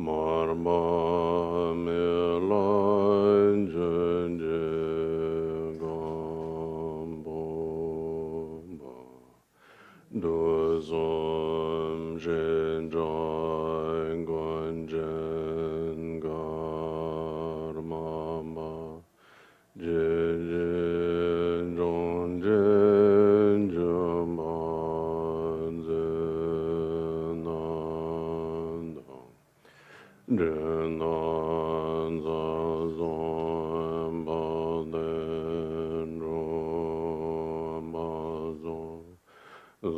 marba me lan jen je gambo ba do zom jen jai guan jen gar mama jen jen zhong jen jen ban zen nan dang jen nan za zon ba den ro ba zon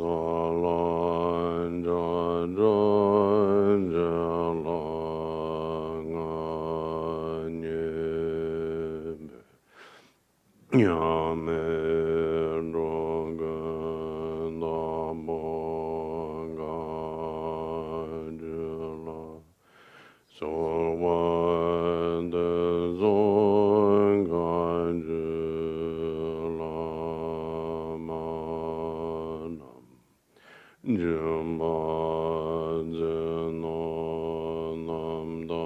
za lan jan jan jan lang an ye be Yame rogan namo gajula so one the zon gajula manam jumba zeno nam da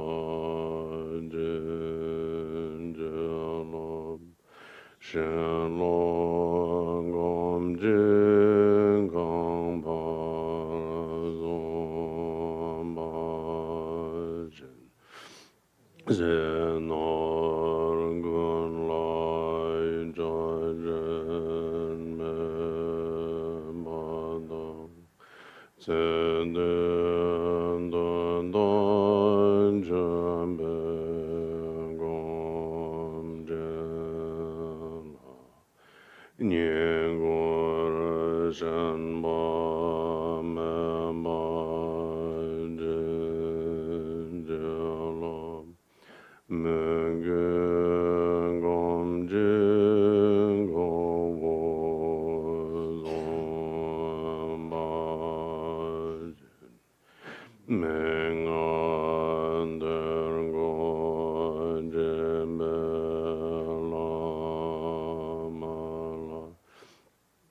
jinjalom Shen long gom jing gong pa zong ba jen zen or gun lai jai jen me ma dong zen den den dan jen be gom jen Nian guo shen ba me ba jin jiao me ge gong jin go wo zong ba jin meng an der go jin be la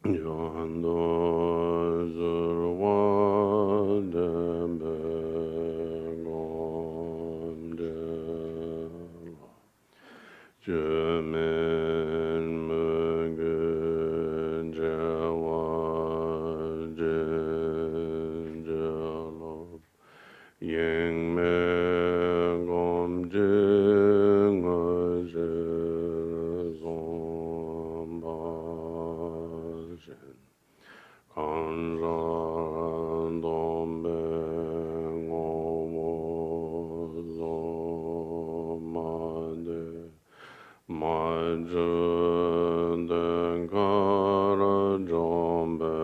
Yando zurwa dembe gondela Jemen mugen jawa jenjalo Yeng me gom jing zomba Kanran dombe ngowo zomade majun den kara jombe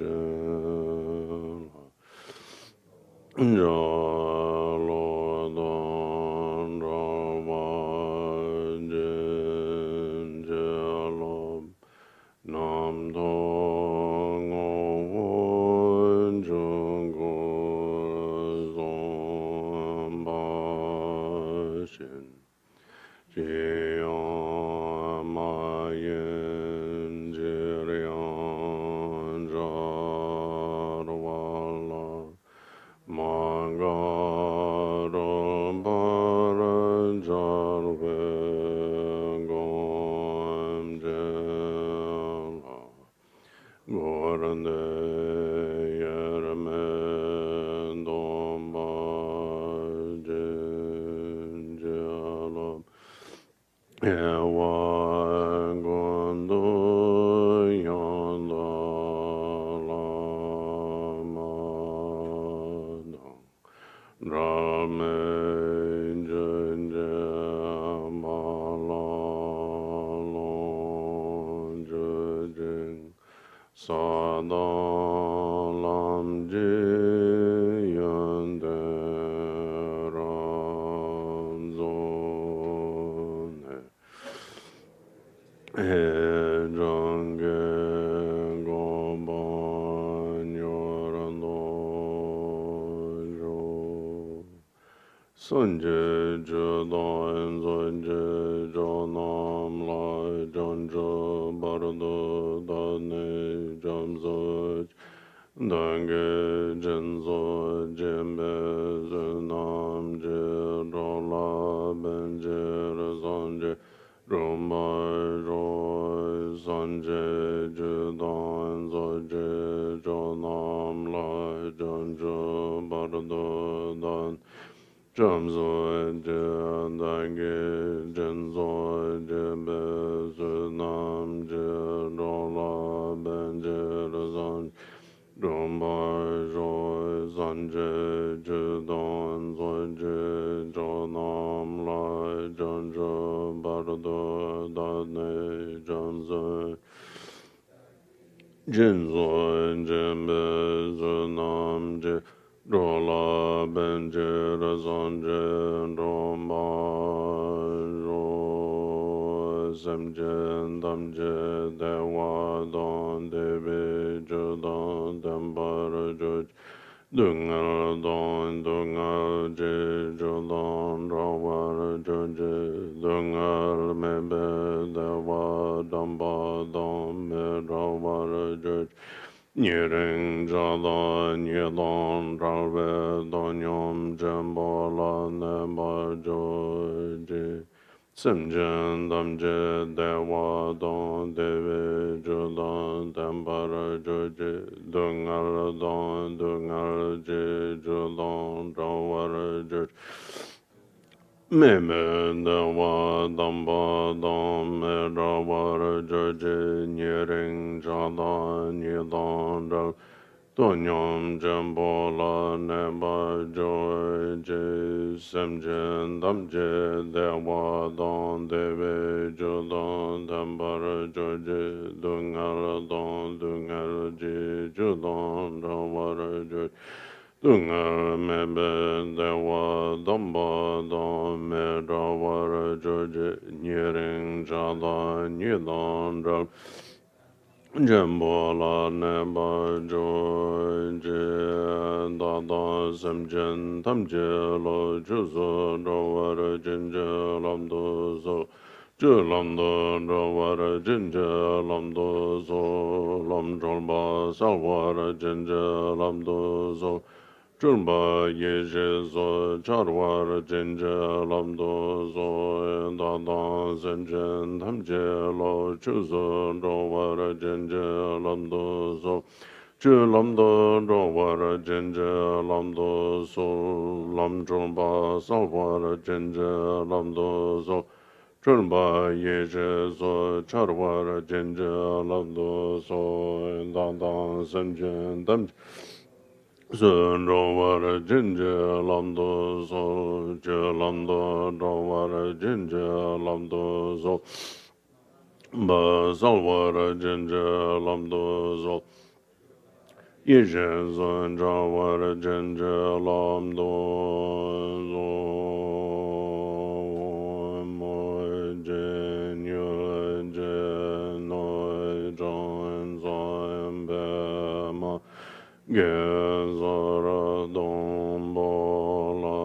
gomjela jalo don rawa jenjelo Nam dong won jung go zom ba shin jian ma yin jirian jar wala manga rom baran jar we gom jen Gorande yermen domba jenjalam ewa gondo yanda lama rame jenjam balalon jejeng Sadalam jiyande ramzone Ejange goban yorando jo Sunje judan sunje janam lai janjo bardo dane jamzo Dange Gyamtso Jembe Zunam Je Rola Benje Sanje Rumbai Roi Sanje Judan Zoje Jonam Lai Janjo Bardo Dan Gyamtso Dange Gyamtso Jembe Zunam Je Rola Benje Sanje Rumbai Roi Sanje Judan Zoje Jonam Lai Janjo Bardo Dane Gyamtso Jinzo Jembe Zunam Je Rola Benje Sanje Romba Ro Semjen Damje Dewa Don Debe Judan Dambar Juj Dungal Je Judan Rawar Juje Dungal Mebe Dewa Damba Dom Me Rawar Juj Nyering Jada Nyedon Ralve Donyom Jembola Nemba Joje Simjen Damje Dewa Don Deve Judan Dambara Joje Dungal Don Dungal Je Judan Rawar Joje Meme Dewa Damba Dom Me Rawar Joje Nyering Jada Nyedon Ral Donyom Jambola Neba Joje Semjen Damje Dewa Don Deve Judan Dambara Joje Dungal Don Dungal Je Judan Rawar Joje Dungal Mebe Dewa Damba Don Me Rawar Joje Nyering Jada Nyedon Ral Jambola Neba Joje Dada Semjen Tamje Lo Juzo Rawar Jinja Lamdo So Julamdo Rawar Jinja Lamdo So Lam Jolba Salwar Jinja Lamdo So Chulba Yeshe So Charwar Jinja Lamdo So Dada Semjen Tamje Lo Chuzo Rawar Jinja Lamdo So Chulamdo Rawar Jinja Lamdo So Lam Chulba Salwar Jinja Lamdo So Chulba Yeshe So Charwar Jinja Lamdo So Dada Semjen Tamje Sun Rawar Jinja Lamdo So Lamdo Rawar Jinja Lamdo So Ba Salwar Jinja Lamdo So Yeshe Sun Rawar Jinja Lamdo So Mo Jin Yul Jin Noi Jon Zon Be Ma Gezara Dombola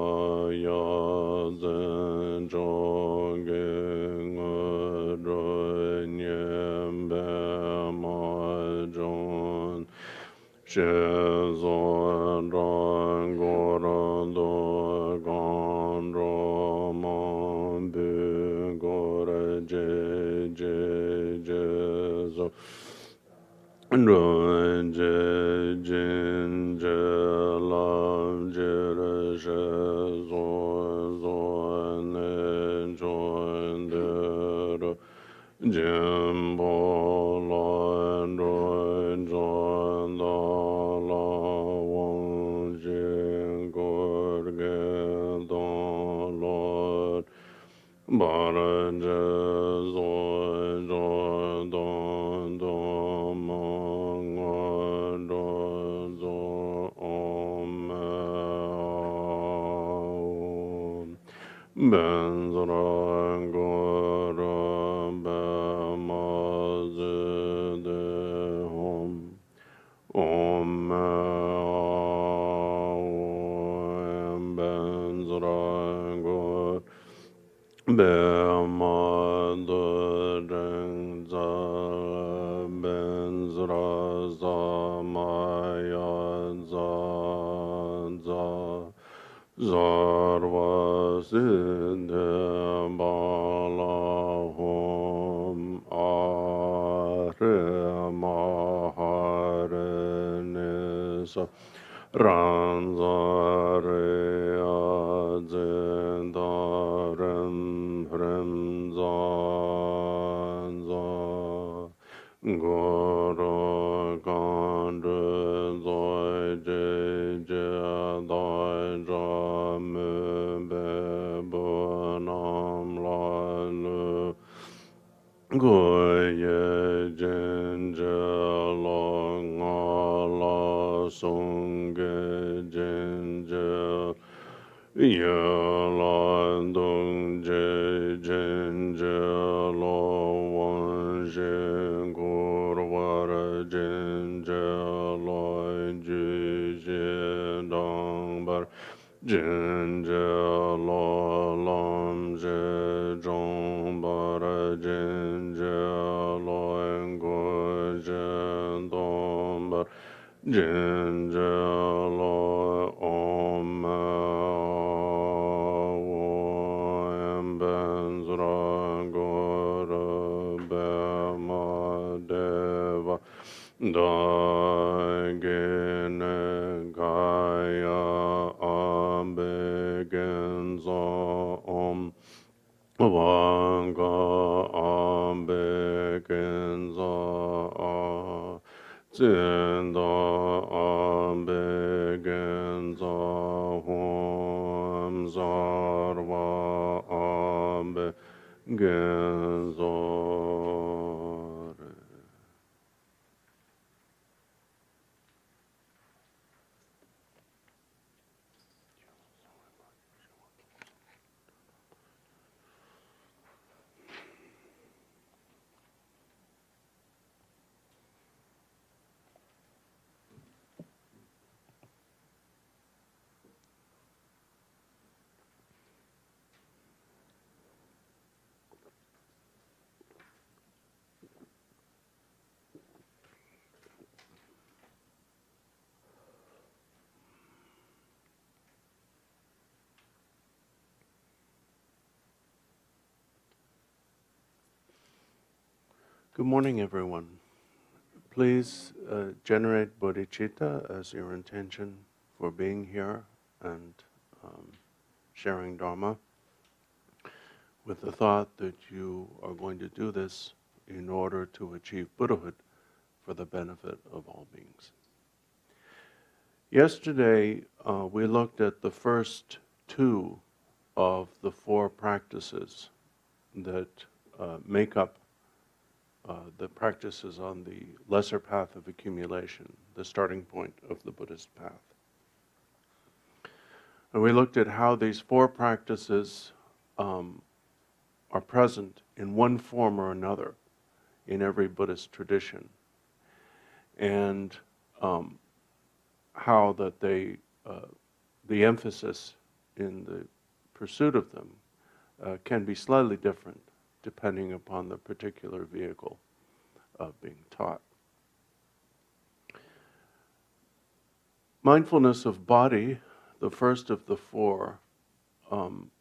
Yazen Joging Udronyem Bemajon Shezon Rangorando Gondromon Bugora Jezo Ronje Jinje Lam Jere Zo Ne Joindero Jimbo Lan Roin Jonda La Wang Jin Gorge Don Lord Baranje Zoi Don Don Mong Zo Om Benzra Gora Bamazde Hom Om Benzra Gora Bemadureng Za Benzra Zamaya Sarva Siddha Bala Hom Are Mahare Nisa Ranzare Azendarem Fremzanza Guru Gandra Zoi Je Je Dai Jamu Bebo Nam Lalu Goye Jinja Long Ala Sungge Jinja Yalan Dong Je Jinja Lo Wan Jin Gurwara Jinja Lo Ju Jin Dong Bar Jinja Lo Lam Je Jong Bar Jinja Lo Ngo Jin Dong Bar Jinja Lo Om Wam Benzra Gora Bema Deva Dagene Gaya Ambegenza Om Vanga Ambegenza Zinda Ambegenza Hom Zarva Ambegenza. Good morning, everyone. Please generate bodhicitta as your intention for being here and sharing Dharma, with the thought that you are going to do this in order to achieve Buddhahood for the benefit of all beings. Yesterday, we looked at the first two of the four practices that make up the practices on the lesser path of accumulation, the starting point of the Buddhist path. And we looked at how these four practices are present in one form or another in every Buddhist tradition, and how that the emphasis in the pursuit of them can be slightly different depending upon the particular vehicle of being taught. Mindfulness of body, the first of the four,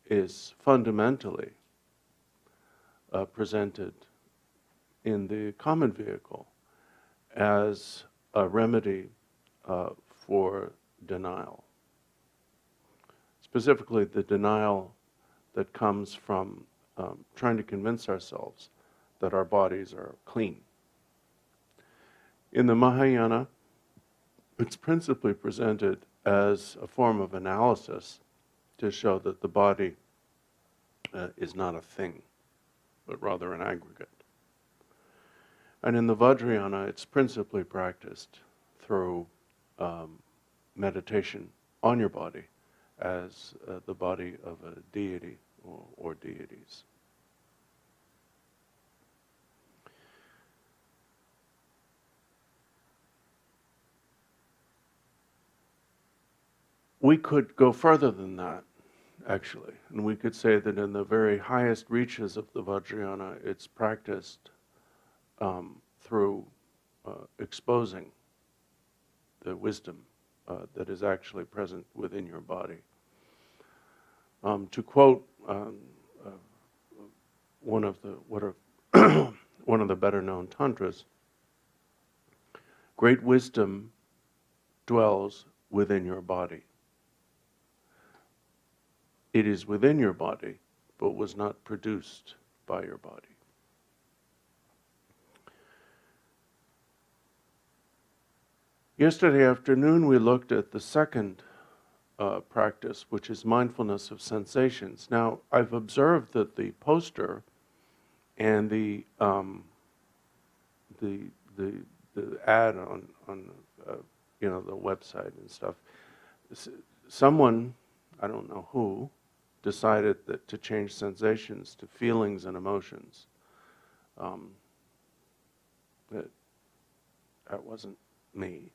is fundamentally presented in the common vehicle as a remedy for denial. Specifically, the denial that comes from trying to convince ourselves that our bodies are clean. In the Mahayana, it's principally presented as a form of analysis to show that the body is not a thing, but rather an aggregate. And in the Vajrayana, it's principally practiced through meditation on your body as the body of a deity or deities. We could go further than that, actually, and we could say that in the very highest reaches of the Vajrayana, it's practiced through exposing the wisdom that is actually present within your body. To quote one of the one of the better known tantras, great wisdom dwells within your body. It is within your body, but was not produced by your body. Yesterday afternoon we looked at the second practice, which is mindfulness of sensations. Now, I've observed that the poster and the ad on the website and stuff, someone, I don't know who, decided that to change sensations to feelings and emotions. That wasn't me.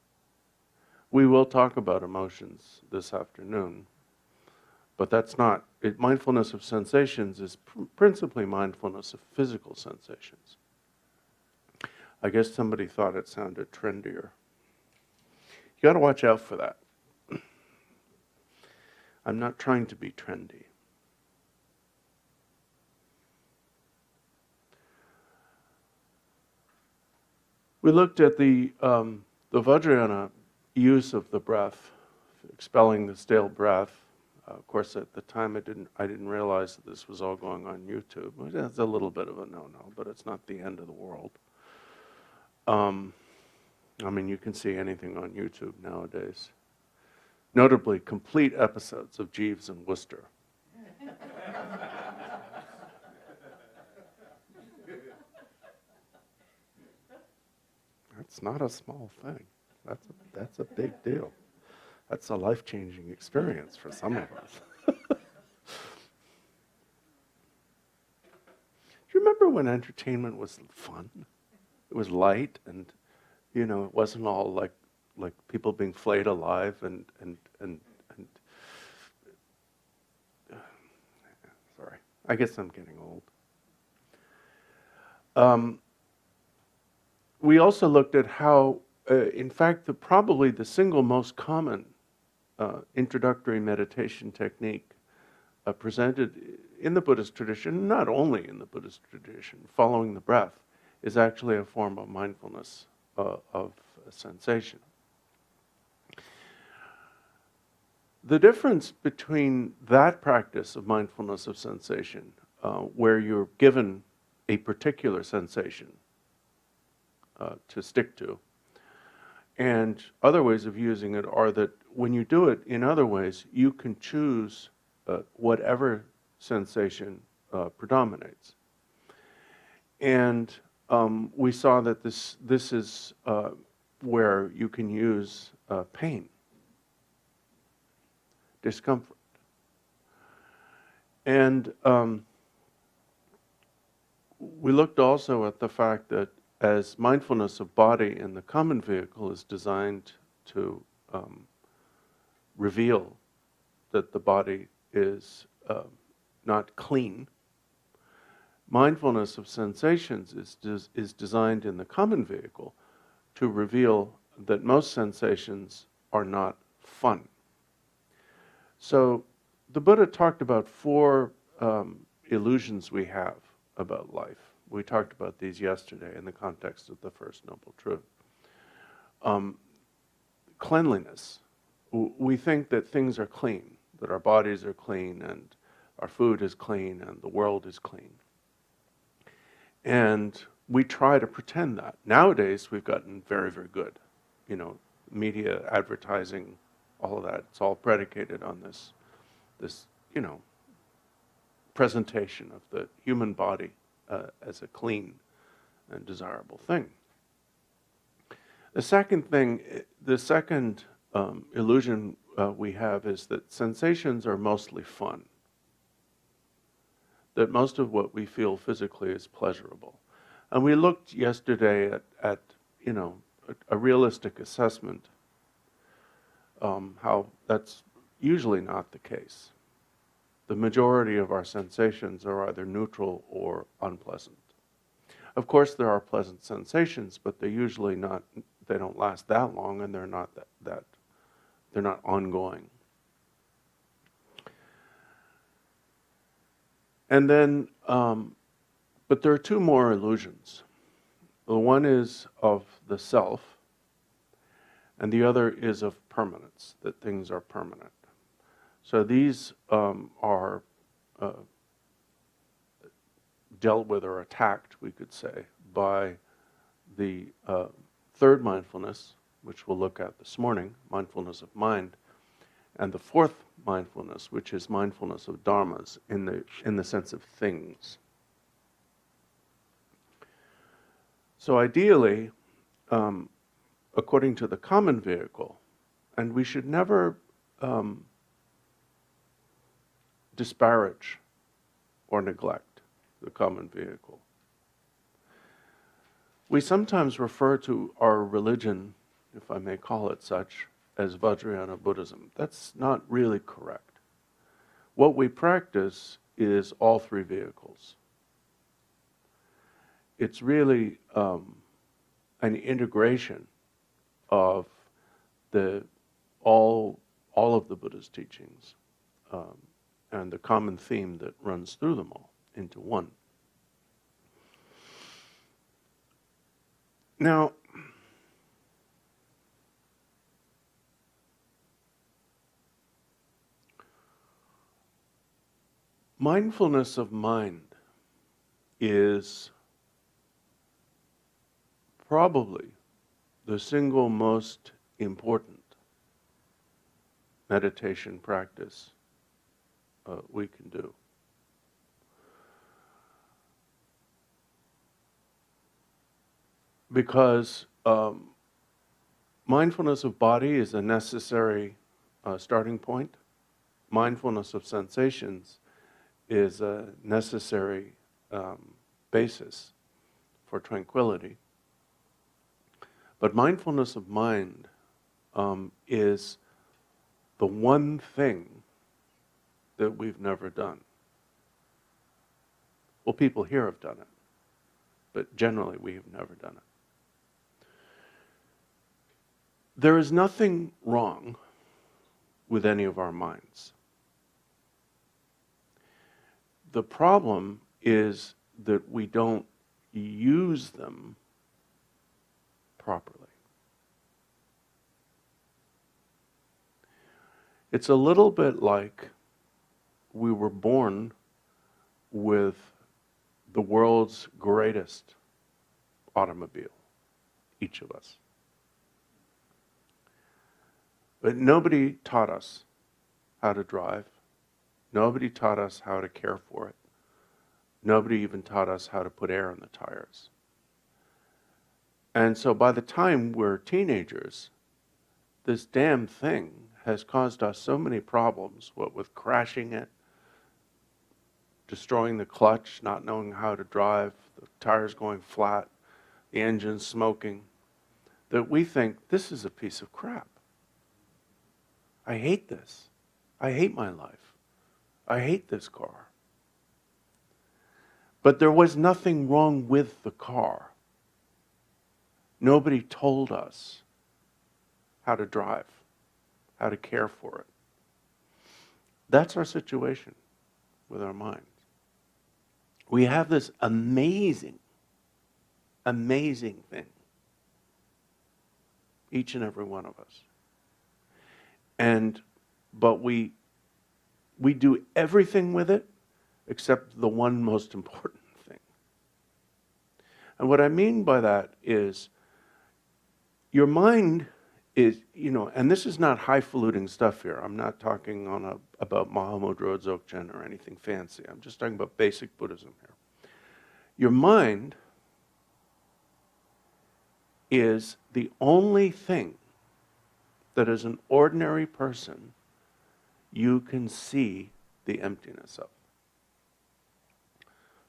We will talk about emotions this afternoon, but that's not it. Mindfulness of sensations is principally mindfulness of physical sensations. I guess somebody thought it sounded trendier. You got to watch out for that. I'm not trying to be trendy. We looked at the Vajrayana use of the breath, expelling the stale breath. Of course, at the time I didn't realize that this was all going on YouTube. It's a little bit of a no-no, but it's not the end of the world. I mean, you can see anything on YouTube nowadays. Notably, complete episodes of Jeeves and Wooster. That's not a small thing. That's a big deal. That's a life-changing experience for some of us. Do you remember when entertainment was fun? It was light, and it wasn't all like people being flayed alive and sorry, I guess I'm getting old. We also looked at how, in fact, probably the single most common introductory meditation technique presented in the Buddhist tradition, not only in the Buddhist tradition, following the breath, is actually a form of mindfulness of sensation. The difference between that practice of mindfulness of sensation, where you're given a particular sensation to stick to, and other ways of using it are that when you do it in other ways, you can choose whatever sensation predominates. And we saw that this is where you can use pain, discomfort. And we looked also at the fact that as mindfulness of body in the common vehicle is designed to reveal that the body is not clean, mindfulness of sensations is designed in the common vehicle to reveal that most sensations are not fun. So the Buddha talked about four illusions we have about life. We talked about these yesterday in the context of the First Noble Truth. Cleanliness. We think that things are clean, that our bodies are clean, and our food is clean, and the world is clean. And we try to pretend that. Nowadays, we've gotten very, very good. Media, advertising, all of that, it's all predicated on this presentation of the human body as a clean and desirable thing. The second illusion we have is that sensations are mostly fun. That most of what we feel physically is pleasurable. And we looked yesterday at a realistic assessment, how that's usually not the case. The majority of our sensations are either neutral or unpleasant. Of course, there are pleasant sensations, but they're usually not. They don't last that long, and they're not they're not ongoing. And then, but there are two more illusions. The one is of the self, and the other is of permanence, that things are permanent. So these are dealt with or attacked, we could say, by the third mindfulness, which we'll look at this morning, mindfulness of mind, and the fourth mindfulness, which is mindfulness of dharmas in the sense of things. So ideally, according to the common vehicle, and we should never disparage or neglect the common vehicle. We sometimes refer to our religion, if I may call it such, as Vajrayana Buddhism. That's not really correct. What we practice is all three vehicles. It's really an integration of all of the Buddha's teachings and the common theme that runs through them all into one. Now, mindfulness of mind is probably the single most important meditation practice we can do. Because mindfulness of body is a necessary starting point. Mindfulness of sensations is a necessary basis for tranquility. But mindfulness of mind is the one thing that we've never done. Well, people here have done it, but generally we have never done it. There is nothing wrong with any of our minds. The problem is that we don't use them properly. It's a little bit like we were born with the world's greatest automobile, each of us. But nobody taught us how to drive. Nobody taught us how to care for it. Nobody even taught us how to put air in the tires. And so by the time we're teenagers, this damn thing has caused us so many problems, what with crashing it, destroying the clutch, not knowing how to drive, the tires going flat, the engine smoking, that we think this is a piece of crap. I hate this. I hate my life. I hate this car. But there was nothing wrong with the car. Nobody told us how to drive, how to care for it. That's our situation with our minds. We have this amazing, amazing thing, each and every one of us. But we do everything with it except the one most important thing. And what I mean by that is your mind is, and this is not highfalutin stuff here. I'm not talking about Mahamudra Dzogchen or anything fancy. I'm just talking about basic Buddhism here. Your mind is the only thing that as an ordinary person you can see the emptiness of.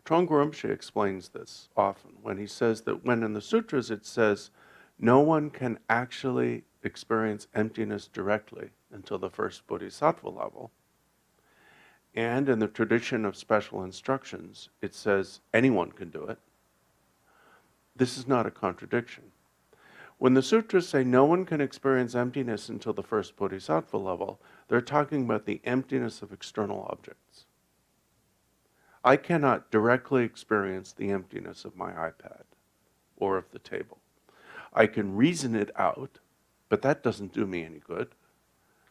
Trungpa Rinpoche explains this often when he says that when in the sutras it says no one can actually experience emptiness directly until the first bodhisattva level. And in the tradition of special instructions, it says anyone can do it. This is not a contradiction. When the sutras say no one can experience emptiness until the first bodhisattva level, they're talking about the emptiness of external objects. I cannot directly experience the emptiness of my iPad or of the table. I can reason it out, but that doesn't do me any good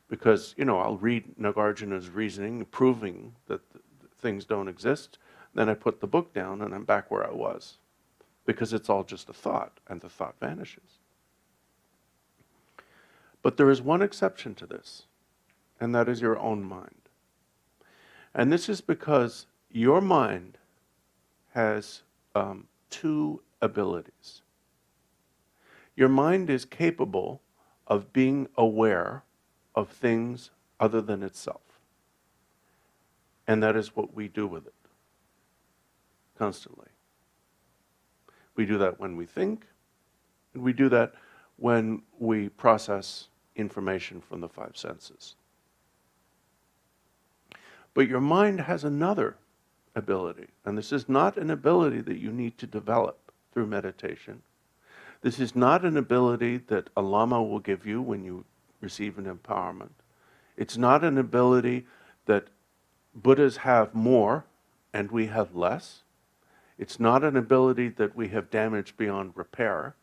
because, I'll read Nagarjuna's reasoning, proving that things don't exist. Then I put the book down and I'm back where I was because it's all just a thought and the thought vanishes. But there is one exception to this, and that is your own mind. And this is because your mind has two abilities. Your mind is capable of being aware of things other than itself. And that is what we do with it constantly. We do that when we think, and we do that when we process information from the five senses. But your mind has another ability, and this is not an ability that you need to develop through meditation. This is not an ability that a Lama will give you when you receive an empowerment. It's not an ability that Buddhas have more and we have less. It's not an ability that we have damaged beyond repair.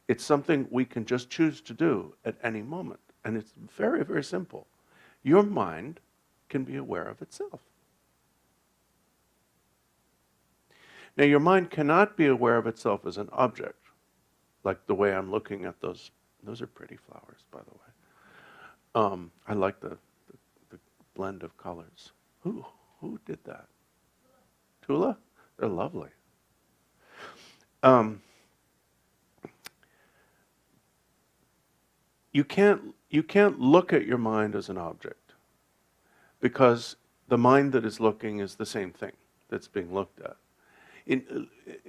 It's something we can just choose to do at any moment. And it's very, very simple. Your mind can be aware of itself. Now, your mind cannot be aware of itself as an object, like the way I'm looking at those. Those are pretty flowers, by the way. I like the blend of colors. Who did that? Tula? They're lovely. You can't look at your mind as an object, because the mind that is looking is the same thing that's being looked at.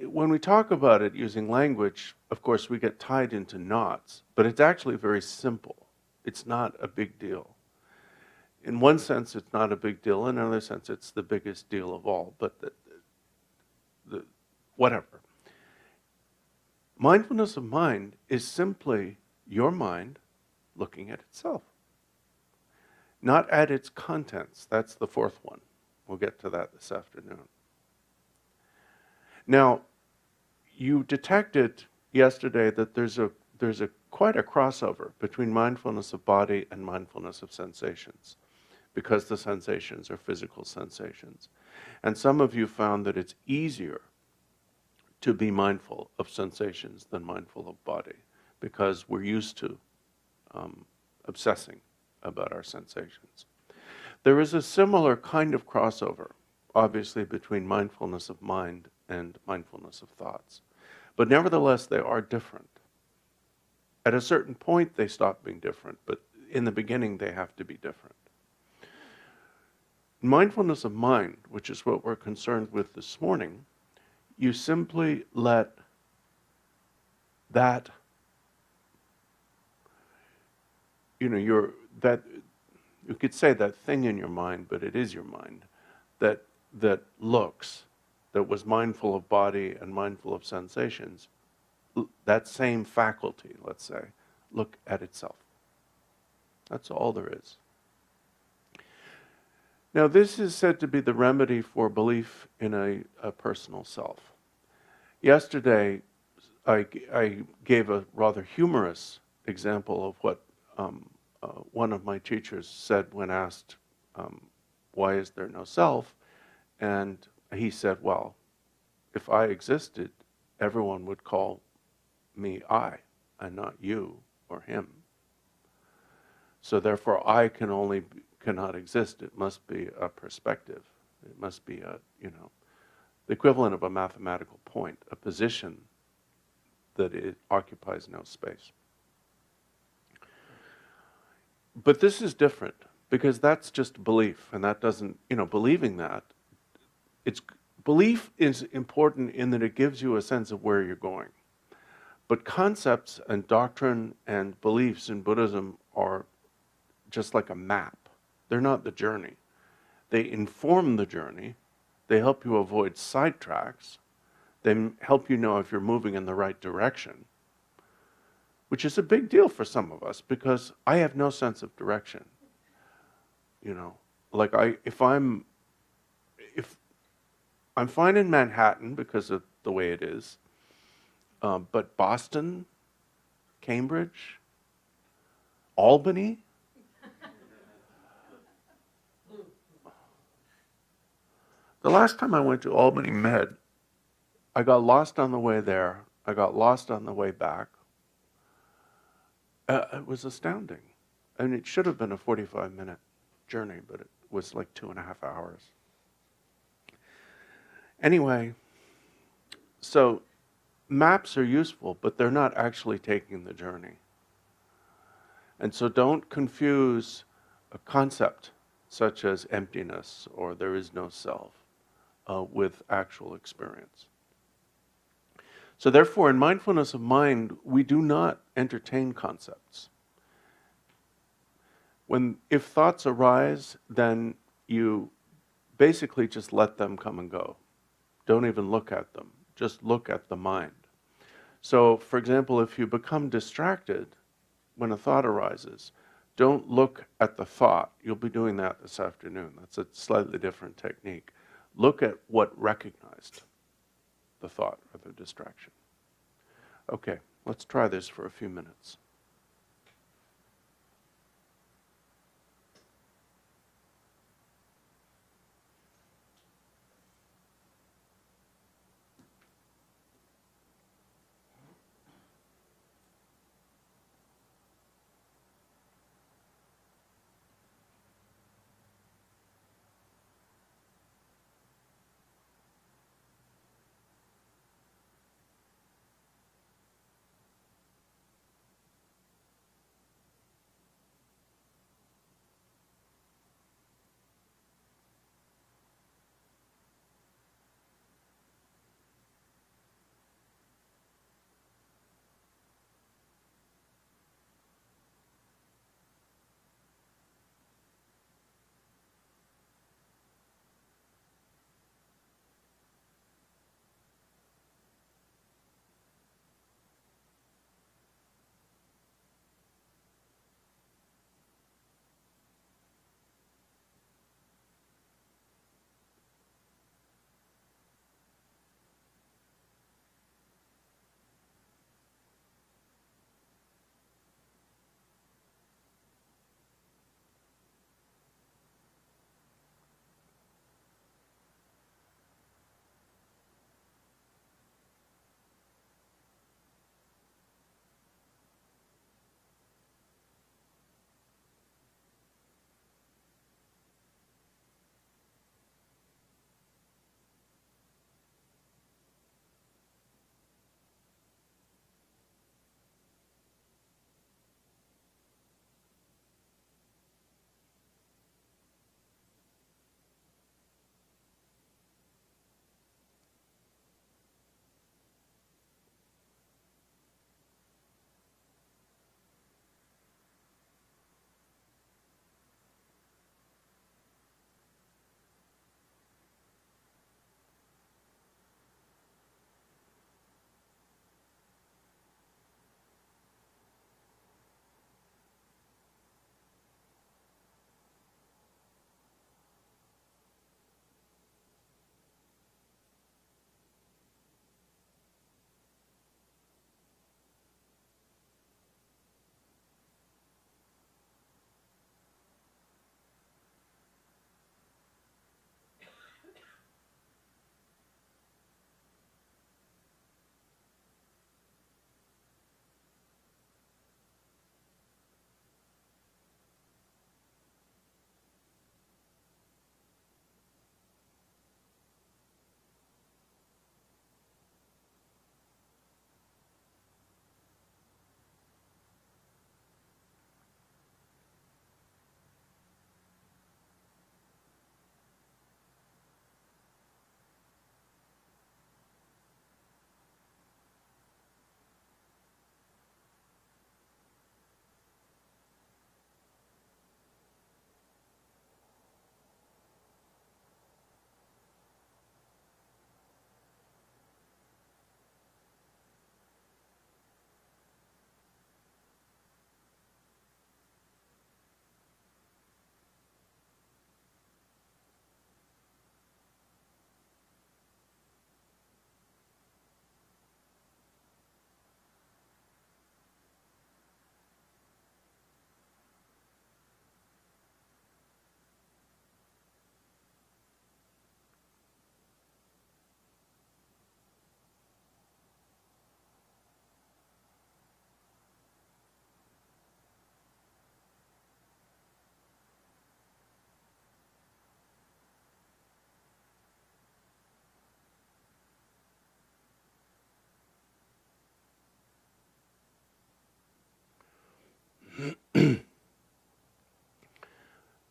When we talk about it using language, of course, we get tied into knots, but it's actually very simple. It's not a big deal. In one sense, it's not a big deal. In another sense, it's the biggest deal of all. But whatever. Mindfulness of mind is simply your mind looking at itself, not at its contents. That's the fourth one. We'll get to that this afternoon. Now, you detected yesterday that there's quite a crossover between mindfulness of body and mindfulness of sensations, because the sensations are physical sensations. And some of you found that it's easier to be mindful of sensations than mindful of body, because we're used to obsessing about our sensations. There is a similar kind of crossover, obviously, between mindfulness of mind and mindfulness of thoughts. But nevertheless, they are different. At a certain point, they stop being different, but in the beginning, they have to be different. Mindfulness of mind, which is what we're concerned with this morning, you simply let that, you could say that thing in your mind, but it is your mind, that looks, that was mindful of body and mindful of sensations, that same faculty, let's say, look at itself. That's all there is. Now, this is said to be the remedy for belief in a personal self. Yesterday, I gave a rather humorous example of what one of my teachers said when asked, why is there no self? And he said, well, if I existed, everyone would call me I, and not you or him. So therefore, I cannot exist. It must be a perspective. It must be the equivalent of a mathematical point, a position that it occupies no space. But this is different, because that's just belief, and that doesn't, believing that, belief is important in that it gives you a sense of where you're going. But concepts and doctrine and beliefs in Buddhism are just like a map. They're not the journey. They inform the journey. They help you avoid sidetracks. They help you know if you're moving in the right direction, which is a big deal for some of us, because I have no sense of direction. Like if I'm fine in Manhattan because of the way it is, but Boston, Cambridge, Albany. The last time I went to Albany Med, I got lost on the way there. I got lost on the way back. It was astounding. And it should have been a 45-minute journey, but it was like 2.5 hours. Anyway, so maps are useful, but they're not actually taking the journey. And so don't confuse a concept such as emptiness or there is no self with actual experience. So therefore, in mindfulness of mind, we do not entertain concepts. If thoughts arise, then you basically just let them come and go. Don't even look at them. Just look at the mind. So, for example, if you become distracted when a thought arises, don't look at the thought. You'll be doing that this afternoon. That's a slightly different technique. Look at what recognized the thought or the distraction. Okay, let's try this for a few minutes.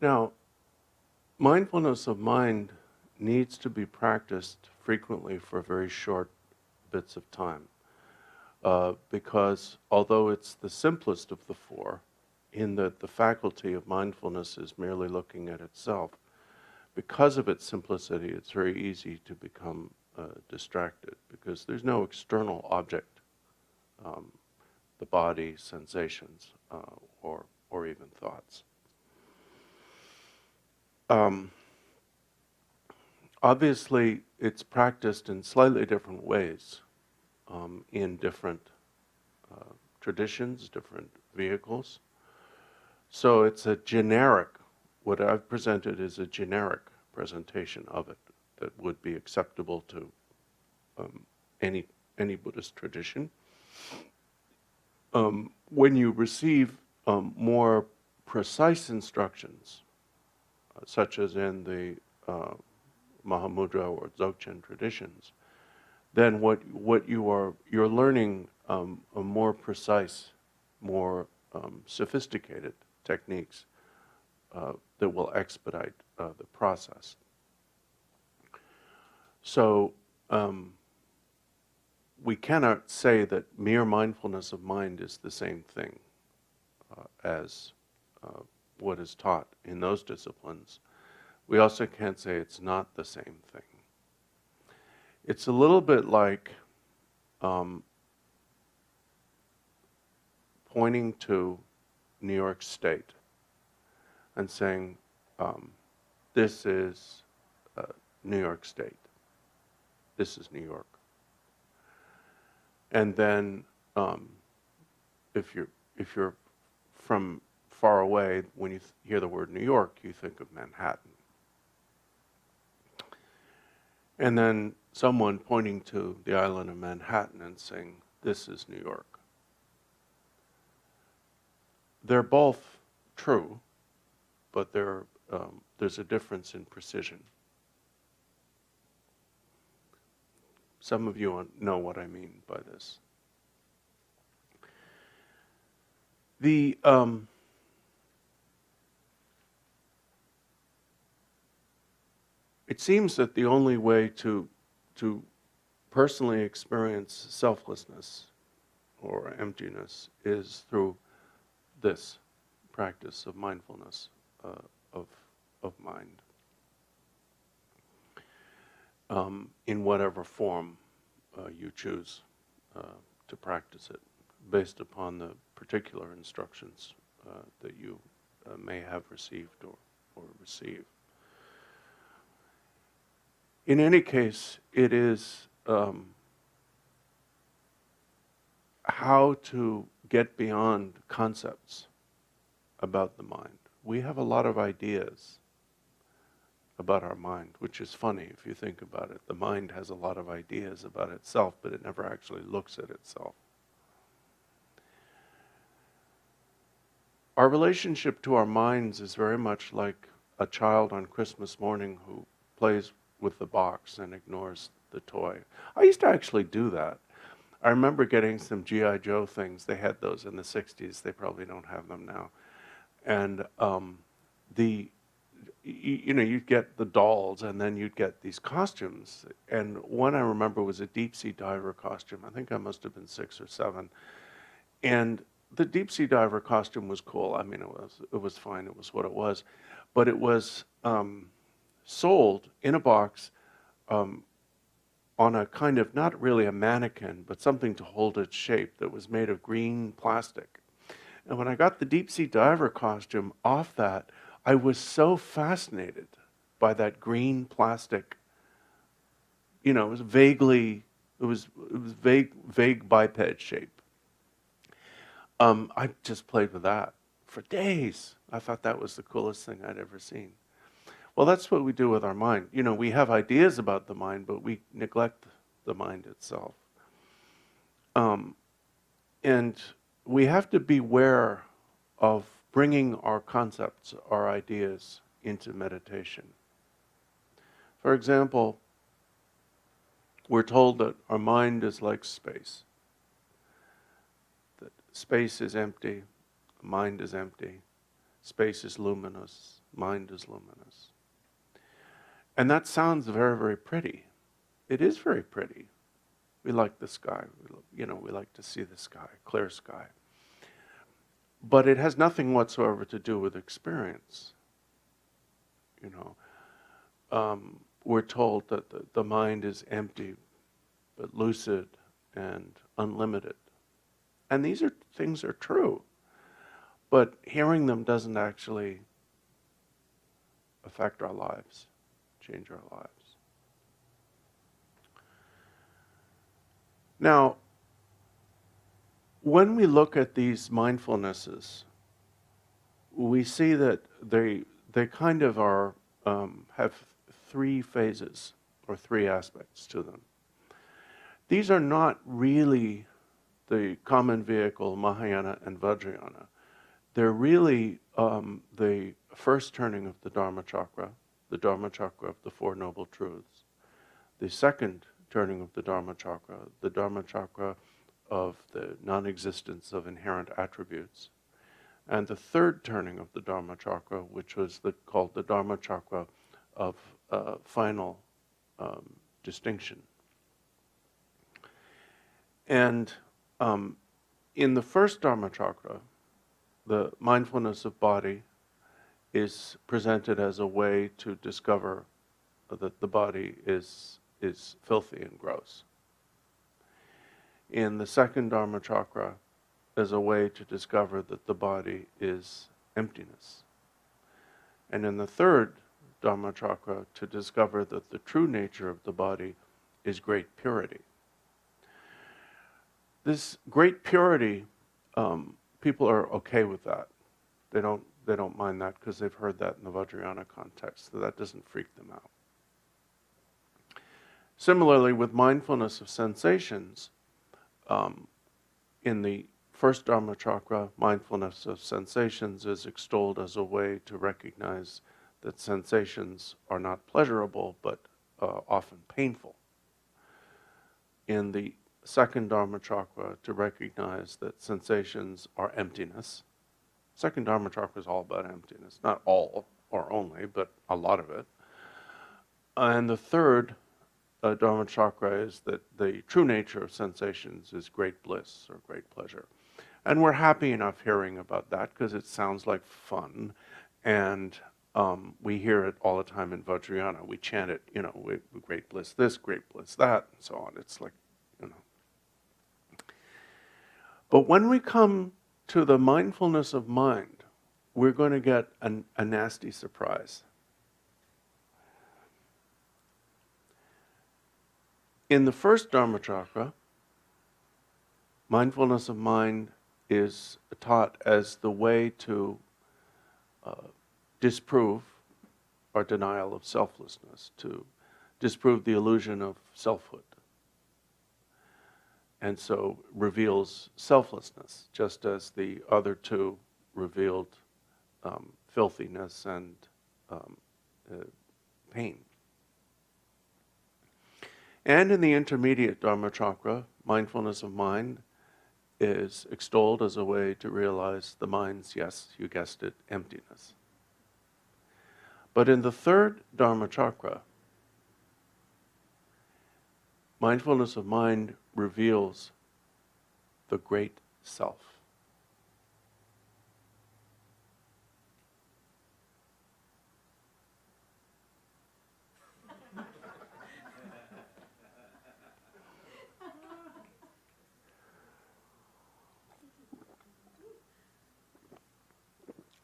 Now, mindfulness of mind needs to be practiced frequently for very short bits of time. Because although it's the simplest of the four, in that the faculty of mindfulness is merely looking at itself, because of its simplicity, it's very easy to become distracted, because there's no external object, the body, sensations, or even thoughts. Obviously, it's practiced in slightly different ways in different traditions, different vehicles. So it's a generic, what I've presented is a generic presentation of it that would be acceptable to any Buddhist tradition. When you receive more precise instructions, such as in the Mahamudra or Dzogchen traditions, then you're learning a more precise, more sophisticated techniques that will expedite the process. So we cannot say that mere mindfulness of mind is the same thing as what is taught in those disciplines. We also can't say it's not the same thing. It's a little bit like pointing to New York State and saying, this is New York State. This is New York. And then if you're from far away, when you hear the word New York, you think of Manhattan. And then someone pointing to the island of Manhattan and saying, this is New York. They're both true, but there's a difference in precision. Some of you know what I mean by this. It seems that the only way to personally experience selflessness or emptiness is through this practice of mindfulness of mind, in whatever form you choose to practice it, based upon the particular instructions that you may have received or receive. In any case, it is how to get beyond concepts about the mind. We have a lot of ideas about our mind, which is funny if you think about it. The mind has a lot of ideas about itself, but it never actually looks at itself. Our relationship to our minds is very much like a child on Christmas morning who plays with the box and ignores the toy. I used to actually do that. I remember getting some G.I. Joe things. They had those in the 60s. They probably don't have them now. And you'd get the dolls, and then you'd get these costumes. And one I remember was a deep sea diver costume. I think I must have been 6 or 7. And the deep sea diver costume was cool. I mean, it was fine. It was what it was. But it was sold in a box on a kind of, not really a mannequin, but something to hold its shape that was made of green plastic. And when I got the deep sea diver costume off that, I was so fascinated by that green plastic. You know, it was vague biped shape. I just played with that for days. I thought that was the coolest thing I'd ever seen. Well, that's what we do with our mind. You know, we have ideas about the mind, but we neglect the mind itself. And we have to beware of bringing our concepts, our ideas, into meditation. For example, we're told that our mind is like space. That space is empty, mind is empty, space is luminous, mind is luminous. And that sounds very, very pretty. It is very pretty. We like the sky. We like to see the sky, clear sky. But it has nothing whatsoever to do with experience. We're told that the mind is empty, but lucid and unlimited. And these things are true. But hearing them doesn't actually affect our lives, change our lives. Now, when we look at these mindfulnesses, we see that they kind of are have three phases or three aspects to them. These are not really the common vehicle, Mahayana and Vajrayana. They're really the first turning of the Dharma chakra of the Four Noble Truths. The second turning of the Dharma chakra of the non-existence of inherent attributes. And the third turning of the Dharma chakra, which was called the Dharma chakra of final distinction. And in the first Dharma chakra, the mindfulness of body is presented as a way to discover that the body is filthy and gross. In the second Dharma chakra, as a way to discover that the body is emptiness. And in the third Dharma chakra, to discover that the true nature of the body is great purity. This great purity, people are okay with that. They don't mind that because they've heard that in the Vajrayana context, so that doesn't freak them out. Similarly, with mindfulness of sensations, in the first Dharma chakra, mindfulness of sensations is extolled as a way to recognize that sensations are not pleasurable, but often painful. In the second Dharma chakra, to recognize that sensations are emptiness. Second Dharma chakra is all about emptiness. Not all or only, but a lot of it. And the third Dharma chakra is that the true nature of sensations is great bliss or great pleasure. And we're happy enough hearing about that because it sounds like fun. And we hear it all the time in Vajrayana. We chant it, great bliss this, great bliss that, and so on. It's like, But when we come to the mindfulness of mind, we're going to get a nasty surprise. In the first Dharma chakra, mindfulness of mind is taught as the way to disprove our denial of selflessness, to disprove the illusion of selfhood. And so reveals selflessness, just as the other two revealed filthiness and pain. And in the intermediate Dharma chakra, mindfulness of mind is extolled as a way to realize the mind's, yes, you guessed it, emptiness. But in the third Dharma chakra, mindfulness of mind reveals the great self.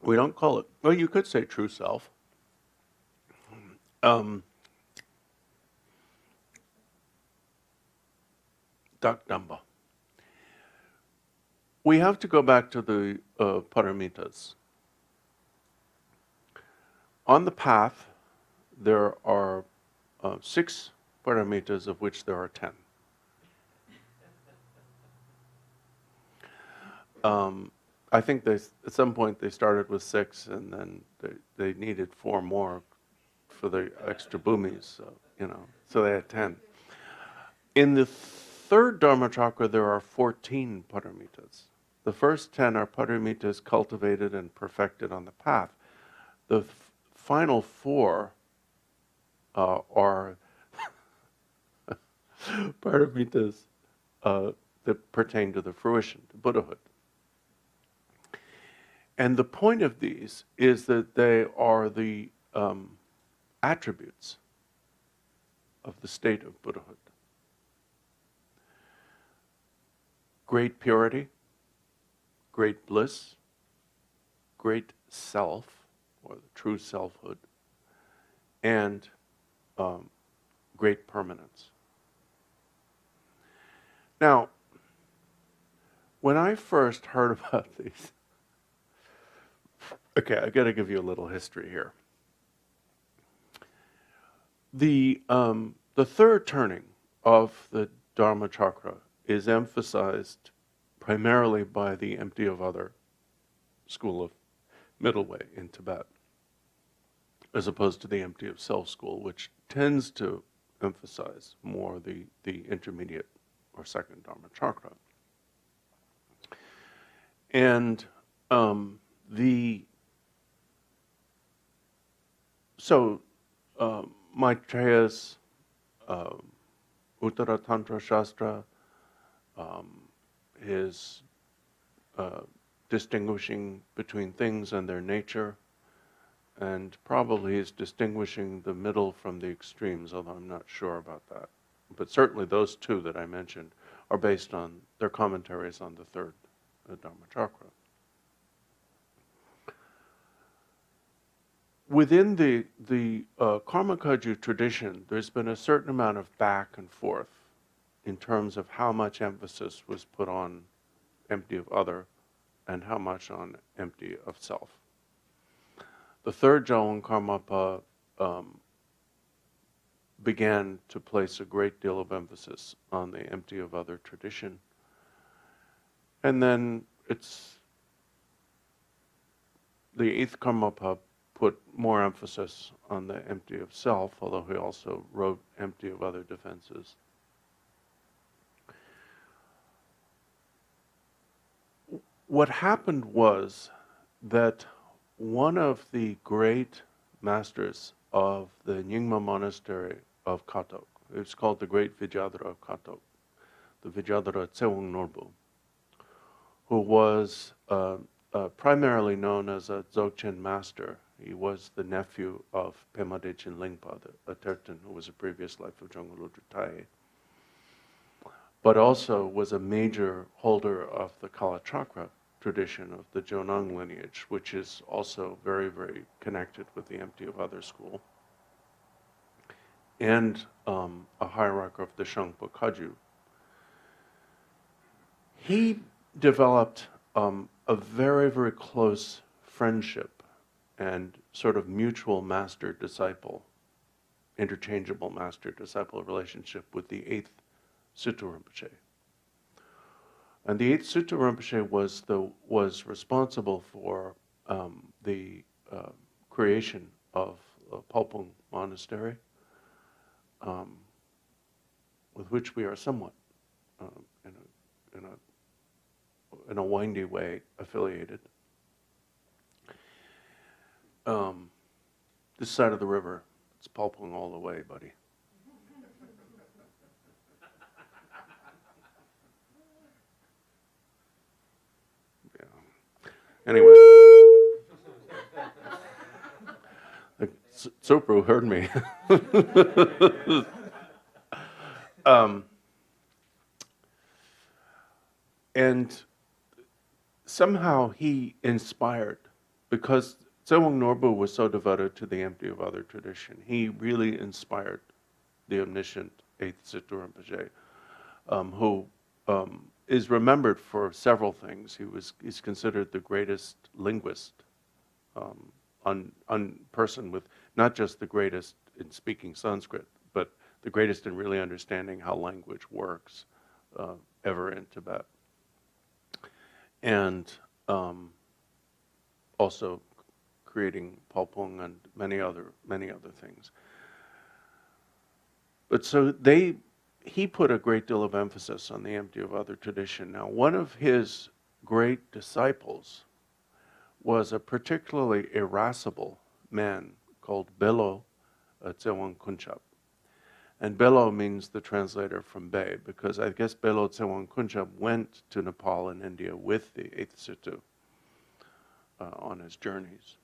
We don't call it, well, you could say true self. Dakdamba. We have to go back to the paramitas. On the path, there are 6 paramitas, of which there are 10. I think at some point they started with 6, and then they needed 4 more for the extra bhumis, so they had 10. In the third Dharma chakra, there are 14 paramitas. The first 10 are paramitas cultivated and perfected on the path. The final 4 are paramitas that pertain to the fruition, to Buddhahood. And the point of these is that they are the attributes of the state of Buddhahood. Great purity, great bliss, great self, or the true selfhood, and great permanence. Now, when I first heard about these, okay, I got to give you a little history here. The third turning of the Dharma chakra is emphasized primarily by the empty of other school of middle way in Tibet, as opposed to the empty of self school, which tends to emphasize more the intermediate or second Dharma chakra. And Maitreya's Uttara Tantra Shastra, his distinguishing between things and their nature, and probably is distinguishing the middle from the extremes, although I'm not sure about that. But certainly those two that I mentioned are based on their commentaries on the third Dharma chakra. Within the Karma Kagyu tradition, there's been a certain amount of back and forth in terms of how much emphasis was put on empty of other and how much on empty of self. The third Jawang Karmapa began to place a great deal of emphasis on the empty of other tradition. And then the eighth Karmapa put more emphasis on the empty of self, although he also wrote empty of other defenses. What happened was that one of the great masters of the Nyingma monastery of Katok, it's called the Great Vijayadhara of Katok, the Vijayadhara Tsewang Norbu, who was primarily known as a Dzogchen master. He was the nephew of Pema Dechen Lingpa, a Terchen who was a previous life of Dzongkha Lodro Tai, but also was a major holder of the Kala Chakra tradition of the Jonang lineage, which is also very, very connected with the empty of other school, and a hierarch of the Shangpa Kagyu. He developed a very, very close friendship and sort of mutual master-disciple, interchangeable master-disciple relationship with the 8th Sutta Rinpoche. And the 8th Sutta Rinpoche was responsible for the creation of Palchen Monastery, with which we are somewhat, in a windy way, affiliated. This side of the river, it's Palchen all the way, buddy. Anyway, the Tsupru heard me. And somehow he inspired, because Tsewang Norbu was so devoted to the empty of other tradition, he really inspired the omniscient 8th Sutta Rinpoche, who is remembered for several things. He's considered the greatest linguist, person with not just the greatest in speaking Sanskrit, but the greatest in really understanding how language works ever in Tibet. And also creating Palpung and many other things. But so he put a great deal of emphasis on the empty of other tradition. Now, one of his great disciples was a particularly irascible man called Belo Tsewang Kunchab. And Belo means the translator from Bay, because I guess Belo Tsewang Kunchab went to Nepal and India with the 8th Situ on his journeys.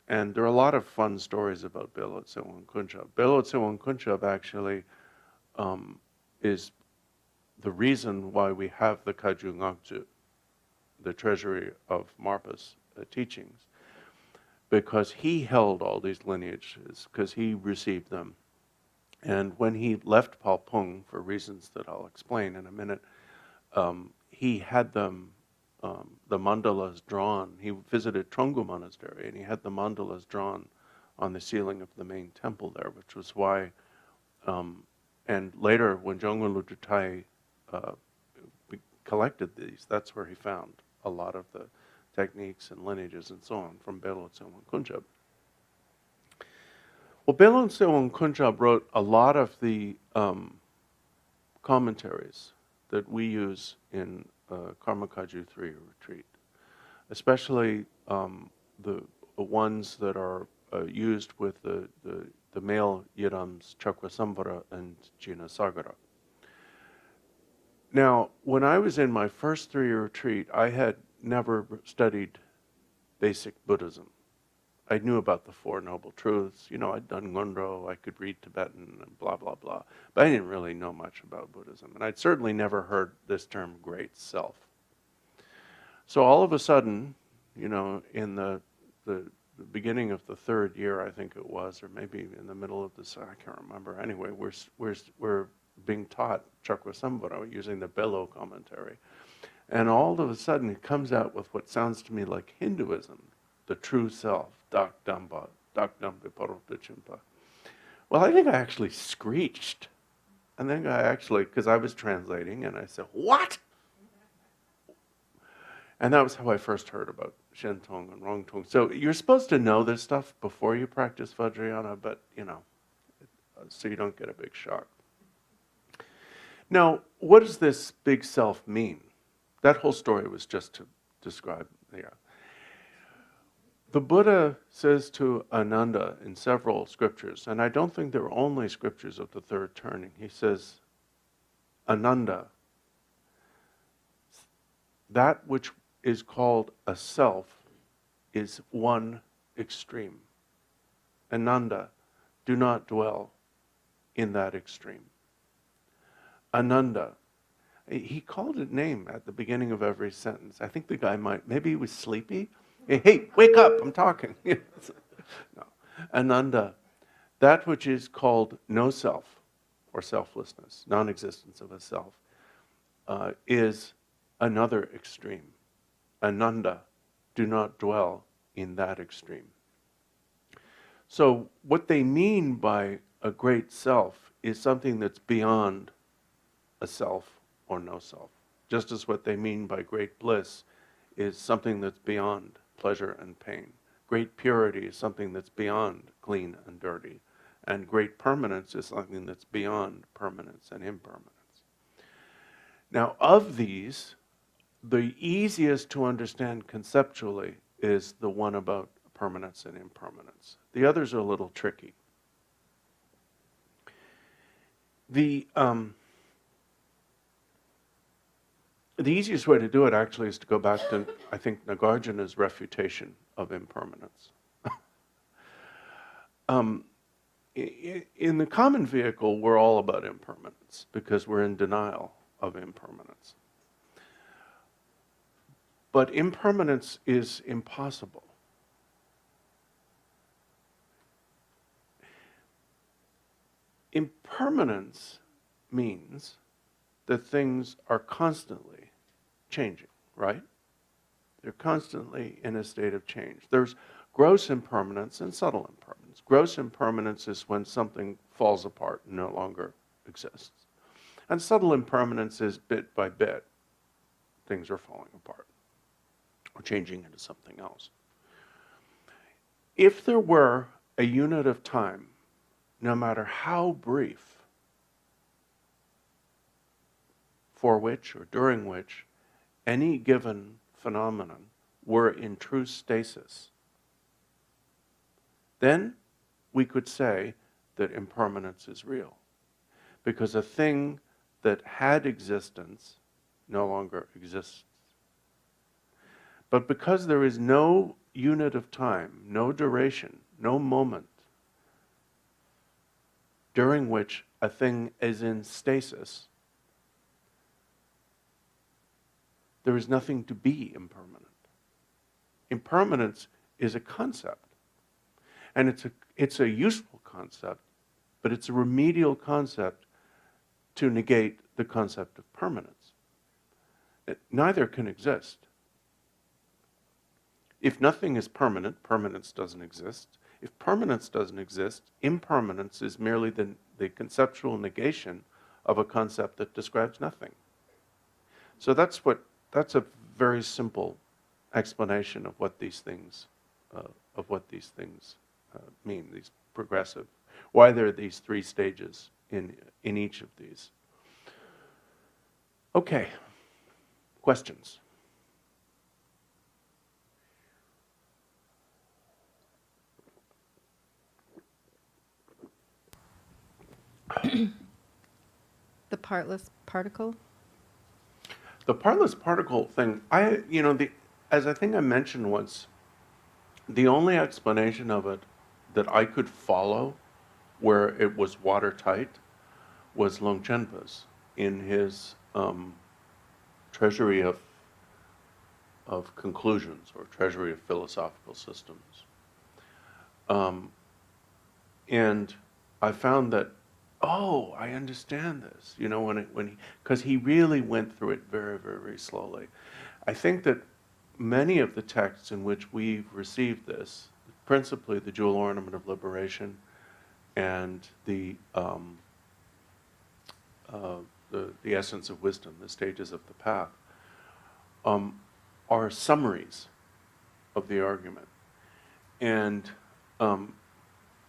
And there are a lot of fun stories about Belo Tsewang Kunchab. Belo Tsewang Kunchab actually is the reason why we have the Kaju Ngakju, the treasury of Marpa's teachings, because he held all these lineages, because he received them. And when he left Palpung, for reasons that I'll explain in a minute, he had them, the mandalas drawn. He visited Tulku Monastery, and he had the mandalas drawn on the ceiling of the main temple there, which was why, and later when Jongwa Ludutai collected these, that's where he found a lot of the techniques and lineages and so on from Belo Tsewang Kunchab. Well, Belo Tsewang Kunchab wrote a lot of the commentaries that we use in Karma Kaju 3 retreat, especially the ones that are used with the male Yidams Chakrasamvara and Jina Sagara. Now, when I was in my first 3-year retreat, I had never studied basic Buddhism. I knew about the Four Noble Truths. You know, I'd done Ngondro, I could read Tibetan and blah, blah, blah. But I didn't really know much about Buddhism. And I'd certainly never heard this term Great Self. So all of a sudden, you know, in the beginning of the 3rd year, I think it was, or maybe in the middle of this, I can't remember. Anyway, we're being taught Chakrasamvara using the Belo commentary. And all of a sudden, it comes out with what sounds to me like Hinduism, the true self, Dak Damba, Dak Dambe Parotachimpa. Well, I think I actually screeched. And then I actually, because I was translating, and I said, what? And that was how I first heard about Shentong and Rongtong. So you're supposed to know this stuff before you practice Vajrayana, but, you know, so you don't get a big shock. Now, what does this big self mean? That whole story was just to describe, yeah. The Buddha says to Ananda in several scriptures, and I don't think they're only scriptures of the 3rd turning, he says, Ananda, that which is called a self is one extreme. Ananda, do not dwell in that extreme. Ananda, he called it name at the beginning of every sentence. I think the guy maybe he was sleepy. Hey, wake up, I'm talking. No. Ananda, that which is called no self, or selflessness, non-existence of a self, is another extreme. Ananda, do not dwell in that extreme. So what they mean by a great self is something that's beyond a self or no self. Just as what they mean by great bliss is something that's beyond pleasure and pain. Great purity is something that's beyond clean and dirty. And great permanence is something that's beyond permanence and impermanence. Now, of these, the easiest to understand conceptually is the one about permanence and impermanence. The others are a little tricky. The easiest way to do it actually is to go back to, I think, Nagarjuna's refutation of impermanence. In the common vehicle, we're all about impermanence because we're in denial of impermanence. But impermanence is impossible. Impermanence means that things are constantly changing, right? They're constantly in a state of change. There's gross impermanence and subtle impermanence. Gross impermanence is when something falls apart and no longer exists. And subtle impermanence is bit by bit, things are falling apart or changing into something else. If there were a unit of time, no matter how brief, for which or during which any given phenomenon were in true stasis, then we could say that impermanence is real. Because a thing that had existence no longer exists. But because there is no unit of time, no duration, no moment during which a thing is in stasis, there is nothing to be impermanent. Impermanence is a concept. And it's a useful concept, but it's a remedial concept to negate the concept of permanence. Neither can exist. If nothing is permanent, permanence doesn't exist. If permanence doesn't exist, impermanence is merely the conceptual negation of a concept that describes nothing. So that's a very simple explanation of what these things mean. These progressive, why there are these three stages in each of these. Okay, questions? The partless particle? The partless particle thing, as I think I mentioned once, the only explanation of it that I could follow where it was watertight was Longchenpa's in his Treasury of Conclusions, or Treasury of Philosophical Systems. And I found that, oh, I understand this, because he really went through it very, very, very slowly. I think that many of the texts in which we've received this, principally the Jewel Ornament of Liberation and the Essence of Wisdom, the Stages of the Path, are summaries of the argument. And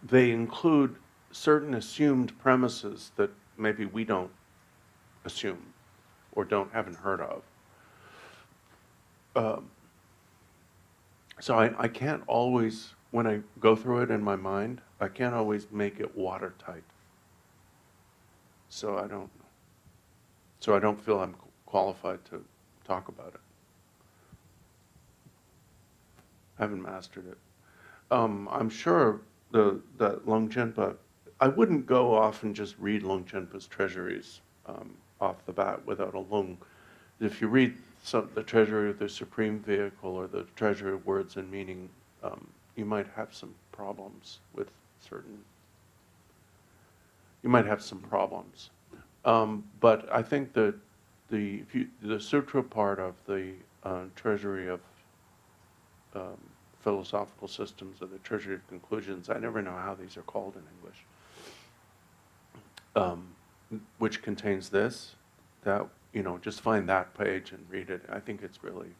they include certain assumed premises that maybe we don't assume or haven't heard of. So I can't always, when I go through it in my mind, I can't always make it watertight. So I don't feel I'm qualified to talk about it. I haven't mastered it. I'm sure that Longchenpa, I wouldn't go off and just read Longchenpa's treasuries off the bat without a long. If you read the Treasury of the Supreme Vehicle or the Treasury of Words and Meaning, you might have some problems with certain. You might have some problems, but I think that the sutra part of the Treasury of Philosophical Systems, or the Treasury of Conclusions, I never know how these are called in English, which contains this, that, just find that page and read it. I think it's really...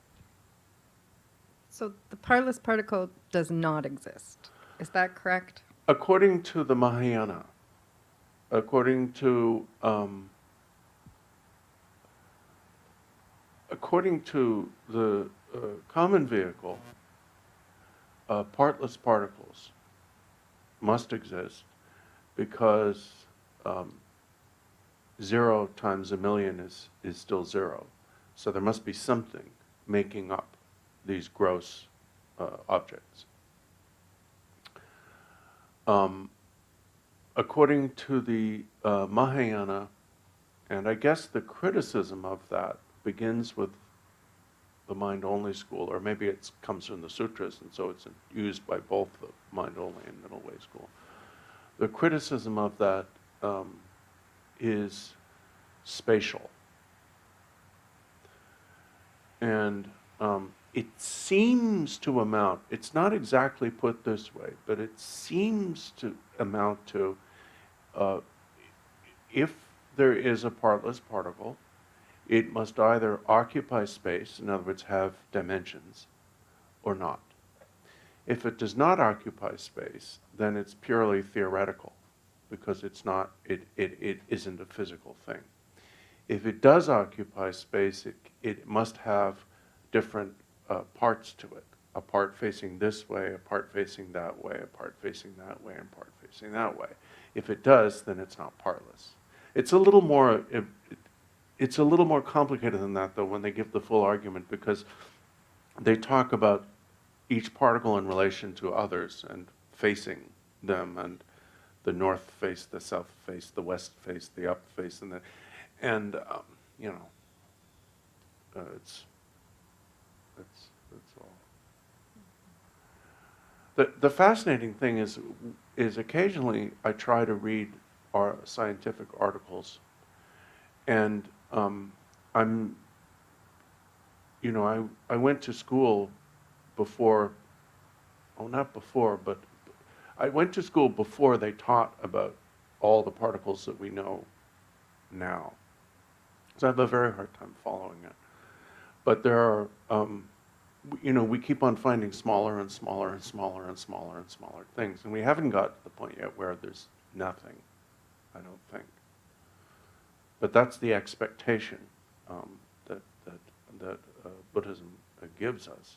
So the partless particle does not exist. Is that correct? According to the Mahayana, according to the common vehicle, partless particles must exist because 0 times a million is still 0. So there must be something making up these gross objects. According to the Mahayana, and I guess the criticism of that begins with the mind-only school, or maybe it comes from the sutras, and so it's used by both the mind-only and middle-way school. The criticism of that is spatial. And it seems to amount, it's not exactly put this way, but it seems to amount to, if there is a partless particle, it must either occupy space, in other words, have dimensions, or not. If it does not occupy space, then it's purely theoretical, because it's not, it isn't a physical thing. If it does occupy space, it must have different parts to it. A part facing this way, a part facing that way, a part facing that way, and part facing that way. If it does, then it's not partless. It's a little more. It's a little more complicated than that, though, when they give the full argument, because they talk about each particle in relation to others and facing them, and the north face, the south face, the west face, the up face, and you know, it's that's all. The fascinating thing is occasionally I try to read our scientific articles, and I'm, you know, I went to school before, oh, not before, but I went to school before they taught about all the particles that we know now. So I have a very hard time following it. But there are, you know, we keep on finding smaller and smaller and smaller and smaller and smaller things. And we haven't got to the point yet where there's nothing, I don't think. But that's the expectation that Buddhism gives us.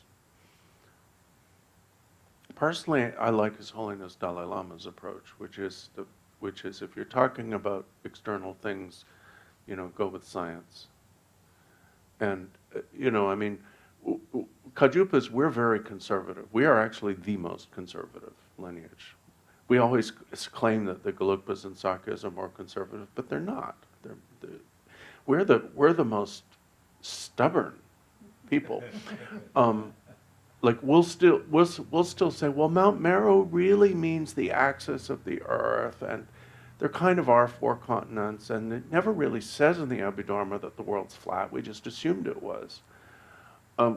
Personally, I like His Holiness Dalai Lama's approach, which is if you're talking about external things, you know, go with science. And you know, I mean, Kajupas, we're very conservative. We are actually the most conservative lineage. We always claim that the Gelugpas and Sakyas are more conservative, but they're not. We're the most stubborn people. Like we'll still say, well, Mount Meru really means the axis of the earth, and there kind of are 4 continents, and it never really says in the Abhidharma that the world's flat. We just assumed it was,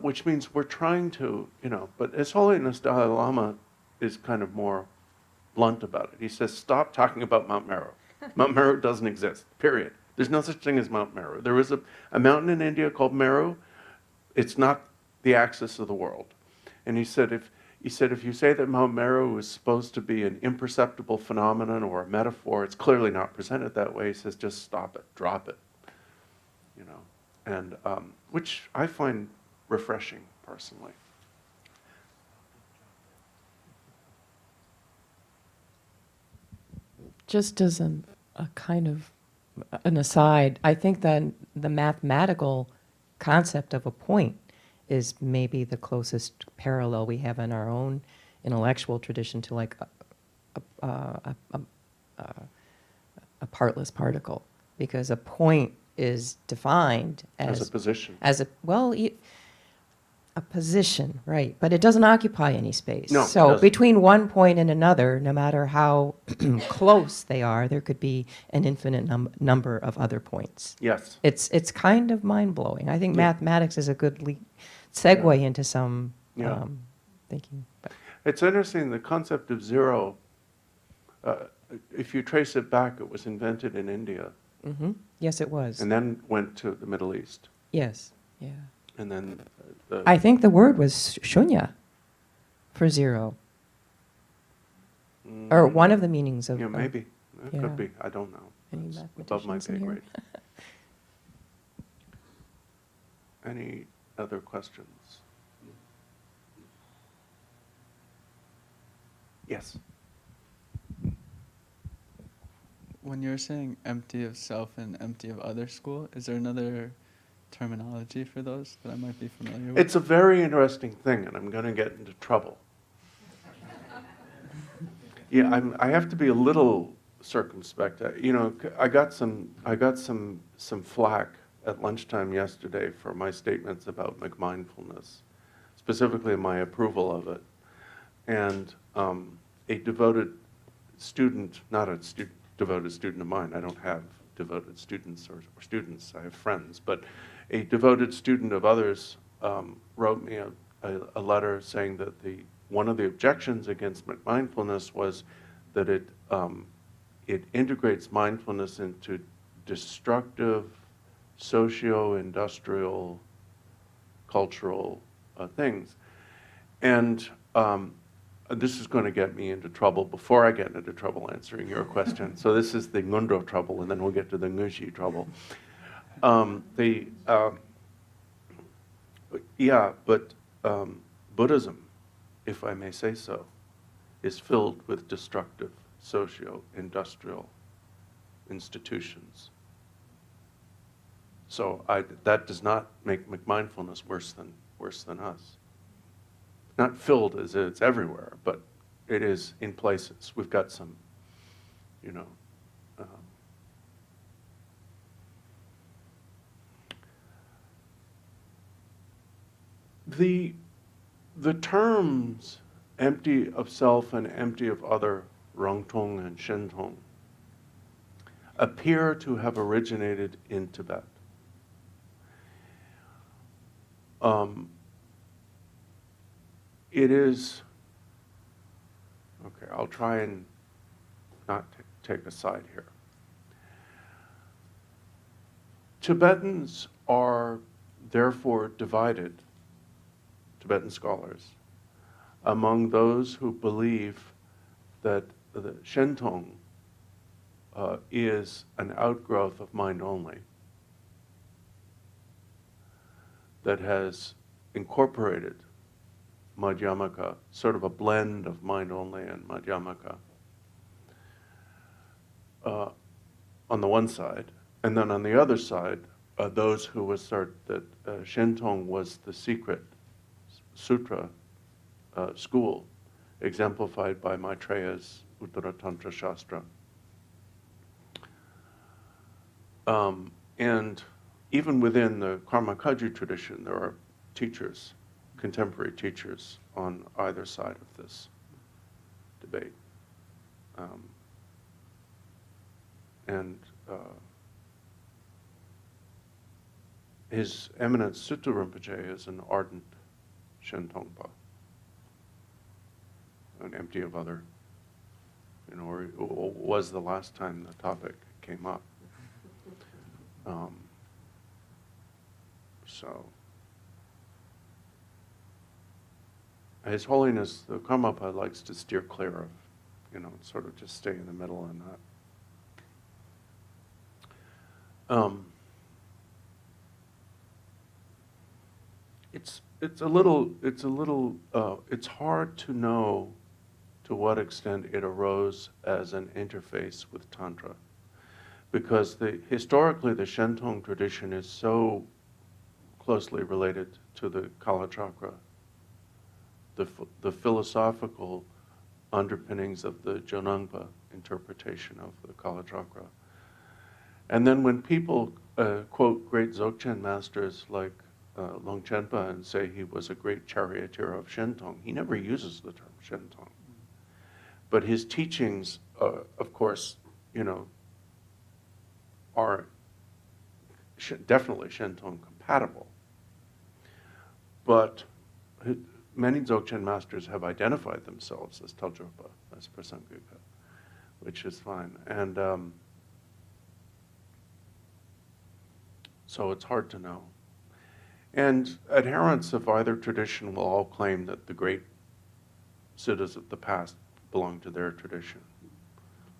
which means we're trying to, you know. But His Holiness Dalai Lama is kind of more blunt about it. He says, stop talking about Mount Meru. Mount Meru doesn't exist. Period. There's no such thing as Mount Meru. There is a mountain in India called Meru. It's not the axis of the world. And he said, if you say that Mount Meru is supposed to be an imperceptible phenomenon or a metaphor, it's clearly not presented that way. He says, just stop it, drop it, you know, and which I find refreshing personally. Just as a kind of an aside, I think that the mathematical concept of a point is maybe the closest parallel we have in our own intellectual tradition to like a partless particle, because a point is defined As a position. A position, right? But it doesn't occupy any space. No, So between one point and another, no matter how close they are, there could be an infinite number of other points. Yes. It's kind of mind blowing. I think mathematics is a good segue into some thinking. But. It's interesting, the concept of zero, if you trace it back, it was invented in India. Mm-hmm. Yes, it was. And then went to the Middle East. Yes, yeah. And then I think the word was shunya for zero. Or one of the meanings of... Yeah, maybe. It yeah. could be. I don't know. Any It's above my pay mathematicians in here? grade. Any other questions? Yes. When you're saying empty of self and empty of other school, is there another terminology for those that I might be familiar with? It's a very interesting thing, and I'm going to get into trouble. Yeah, I have to be a little circumspect. You know, I got some flack at lunchtime yesterday for my statements about mindfulness, specifically my approval of it. And a devoted student, not a devoted student of mine, I don't have devoted students or students, I have friends, but a devoted student of others wrote me a letter saying that one of the objections against mindfulness was that it integrates mindfulness into destructive socio-industrial, cultural things. And this is going to get me into trouble before I get into trouble answering your question. So this is the Ngundro trouble, and then we'll get to the Ngushi trouble. Buddhism, if I may say so, is filled with destructive socio-industrial institutions. So that does not make mindfulness worse than us. Not filled as it's everywhere, but it is in places. We've got some, you know. The terms empty of self and empty of other, rongtong and shentong, appear to have originated in Tibet. It is, okay, I'll try and not take a side here. Tibetans are therefore divided, Tibetan scholars, among those who believe that the shentong is an outgrowth of mind only, that has incorporated Madhyamaka, sort of a blend of mind only and Madhyamaka on the one side, and then on the other side, those who assert that shentong was the secret sutra school, exemplified by Maitreya's Uttara Tantra Shastra. And even within the Karma-Kaji tradition, there are teachers, contemporary teachers, on either side of this debate. His Eminence Sutta Rinpoche is an ardent Shentongpa, and empty of other, or was the last time the topic came up. So, His Holiness the Karmapa likes to steer clear of, sort of just stay in the middle on that. It's hard to know to what extent it arose as an interface with Tantra, because historically the Shentong tradition is so closely related to the Kala Chakra, the philosophical underpinnings of the Jonangpa interpretation of the Kala Chakra. And then when people quote great Dzogchen masters like Longchenpa and say he was a great charioteer of Shentong, he never uses the term Shentong. But his teachings, of course, are definitely Shentong compatible. But many Dzogchen masters have identified themselves as Todjopa, as Prasangika, which is fine. And so it's hard to know. And adherents of either tradition will all claim that the great siddhas of the past belong to their tradition.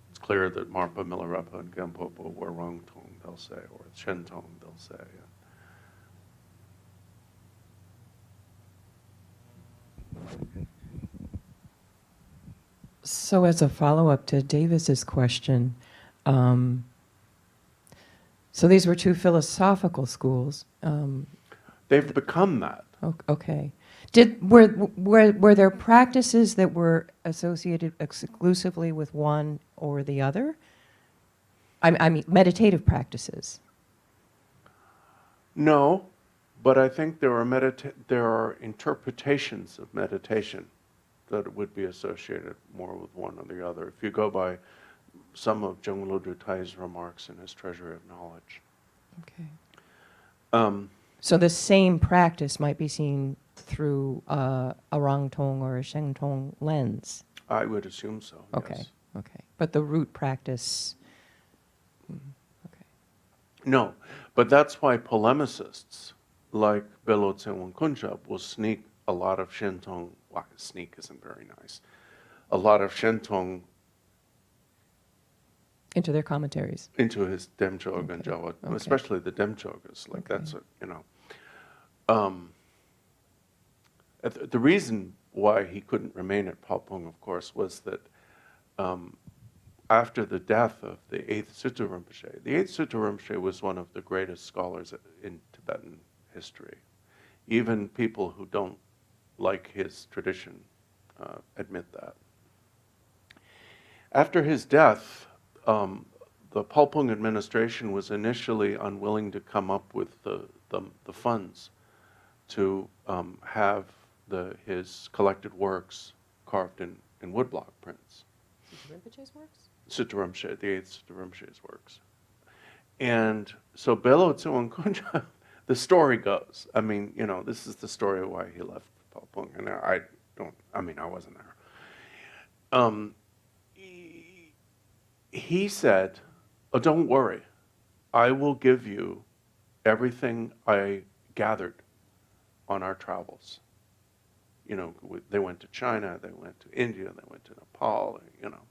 It's clear that Marpa, Milarepa, and Gampopa were Rongtong, they'll say, or Shentong, they'll say. So as a follow-up to Davis's question, so these were two philosophical schools. They've become that. Okay. Were there practices that were associated exclusively with one or the other? I mean, meditative practices. No, but I think there are interpretations of meditation that would be associated more with one or the other. If you go by some of Zheng Lodru Tai's remarks in his Treasury of Knowledge. Okay. So the same practice might be seen through a Rangtong or a Shengtong lens. I would assume so. Okay. Yes. Okay. But the root practice. Okay. No, but that's why polemicists like Belo Tsewan Kunchab will sneak a lot of Shentong. Well, sneak isn't very nice. A lot of Shentong Into their commentaries. into his Demchog Okay. and Jawad, Okay. especially the Demchogas. Like Okay. that's The reason why he couldn't remain at Palpung, of course, was that after the death of the 8th Sutta Rinpoche, the 8th Sutta Rinpoche was one of the greatest scholars in Tibetan history. Even people who don't like his tradition admit that. After his death, the Palpung administration was initially unwilling to come up with the funds to have his collected works carved in woodblock prints. Rinpoche's works? Sutta Rinpoche, the 8th Sutta Rinpoche's works. And so Belo Tsuwan Kunja, the story goes, I mean, you know, this is the story of why he left Palpung, and I wasn't there. He said, oh, don't worry, I will give you everything I gathered on our travels. You know, they went to China, they went to India, they went to Nepal, you know.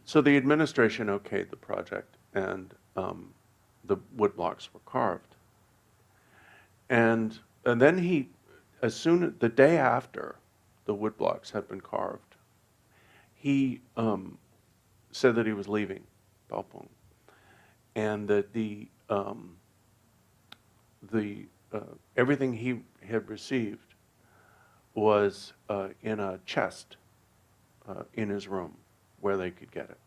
So the administration okayed the project, and the woodblocks were carved. And then the day after the woodblocks had been carved, he said that he was leaving Palpung, and that everything he had received was in a chest in his room where they could get it.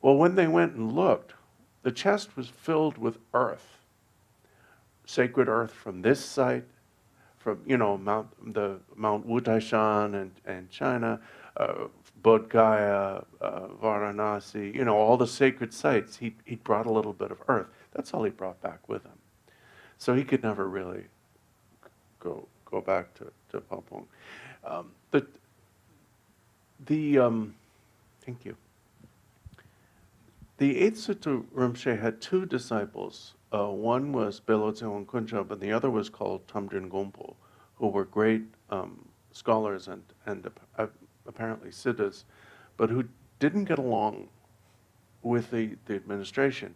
Well, when they went and looked, the chest was filled with earth, sacred earth from this site, from Mount Wutaishan and China, Bodh Gaya, Varanasi, all the sacred sites. He brought a little bit of earth. That's all he brought back with him. So he could never really go back to Palpung. Thank you. The 8th Sutta Rinpoche had two disciples. One was Belo Tsewan Kunchab, and the other was called Tamdrin Gompo, who were great scholars and apparently siddhas, but who didn't get along with the administration.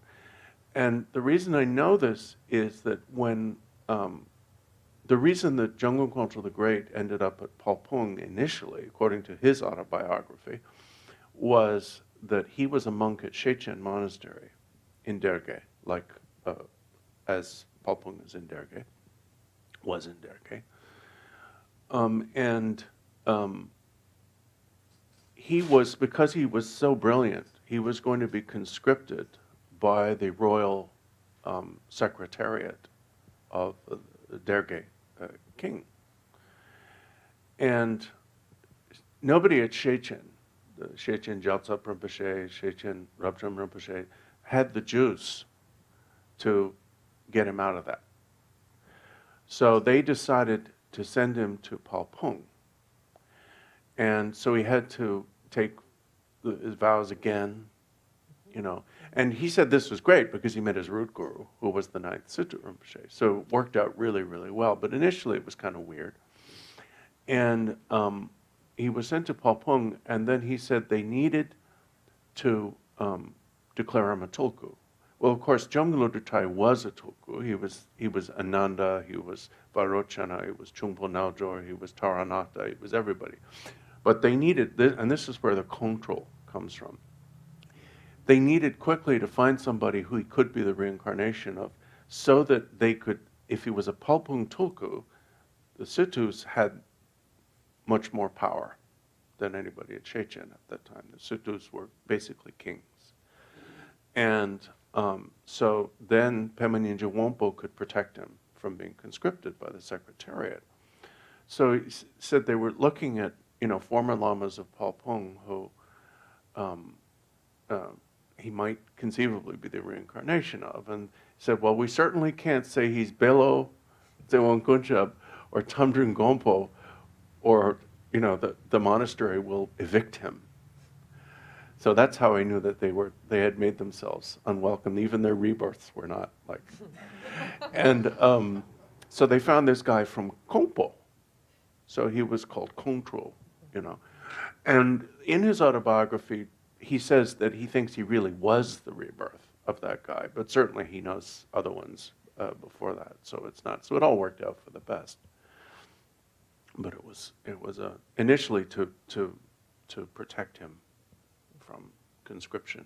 And the reason I know this is that when the reason that Jungkung Kongtrul the Great ended up at Palpung initially, according to his autobiography, was that he was a monk at Terchen Monastery in Dorje, like as Palpung is in Dorje, was in Dorje. He was, because he was so brilliant, he was going to be conscripted by the royal secretariat of the Dorje king. And nobody at Shechen, the Shechen Gyamtso Rinpoche, Shechen Rabjam Rinpoche, had the juice to get him out of that. So they decided to send him to Palpung. And so he had to take his vows again, And he said this was great because he met his root guru, who was the 9th Sutta Rinpoche. So it worked out really, really well. But initially it was kind of weird. And he was sent to Palpung, and then he said they needed to declare him a tulku. Well, of course, Jomgalo Dutai was a tulku. He was Ananda, he was Varochana, he was Chungpo Naljor, he was Taranata, he was everybody. But they needed, and this is where the control comes from. They needed quickly to find somebody who he could be the reincarnation of, so that they could, if he was a Palpung tulku, the Suttus had much more power than anybody at Shechen at that time. The Suttus were basically kings. And so then Pema Nyingma Wompo could protect him from being conscripted by the Secretariat. So he said they were looking at, former lamas of Palpung who he might conceivably be the reincarnation of. And he said, well, we certainly can't say he's Belo Tsewan Kunchab or Tamdrin Gompo, or, the monastery will evict him. So that's how I knew that they had made themselves unwelcome. Even their rebirths were not like. And so they found this guy from Kongpo. So he was called Kongtrul, And in his autobiography, he says that he thinks he really was the rebirth of that guy, but certainly he knows other ones before that. So it's not. So it all worked out for the best. But it was initially to protect him from conscription.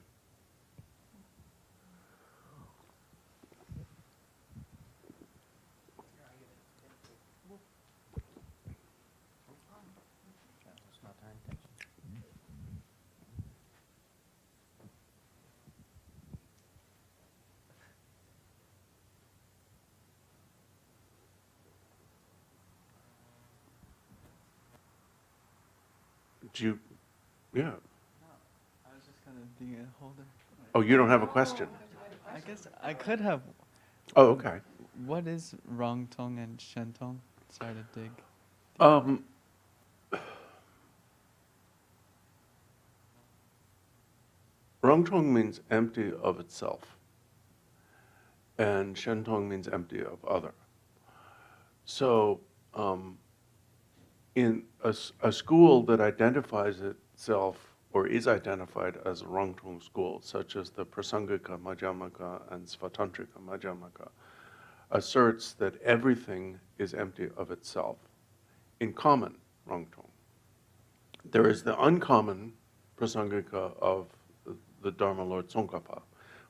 Do you, yeah. No, I was just kind of digging a holder. Oh, you don't have a question? I guess I could have. Oh, okay. What is Rongtong and Shentong? Sorry to dig. Um, Rongtong means empty of itself, and Shentong means empty of other. So, in a school that identifies itself or is identified as a Rongtong school, such as the Prasangika Madhyamaka and Svatantrika Madhyamaka, asserts that everything is empty of itself, in common Rongtong. There is the uncommon Prasangika of the Dharma Lord Tsongkhapa,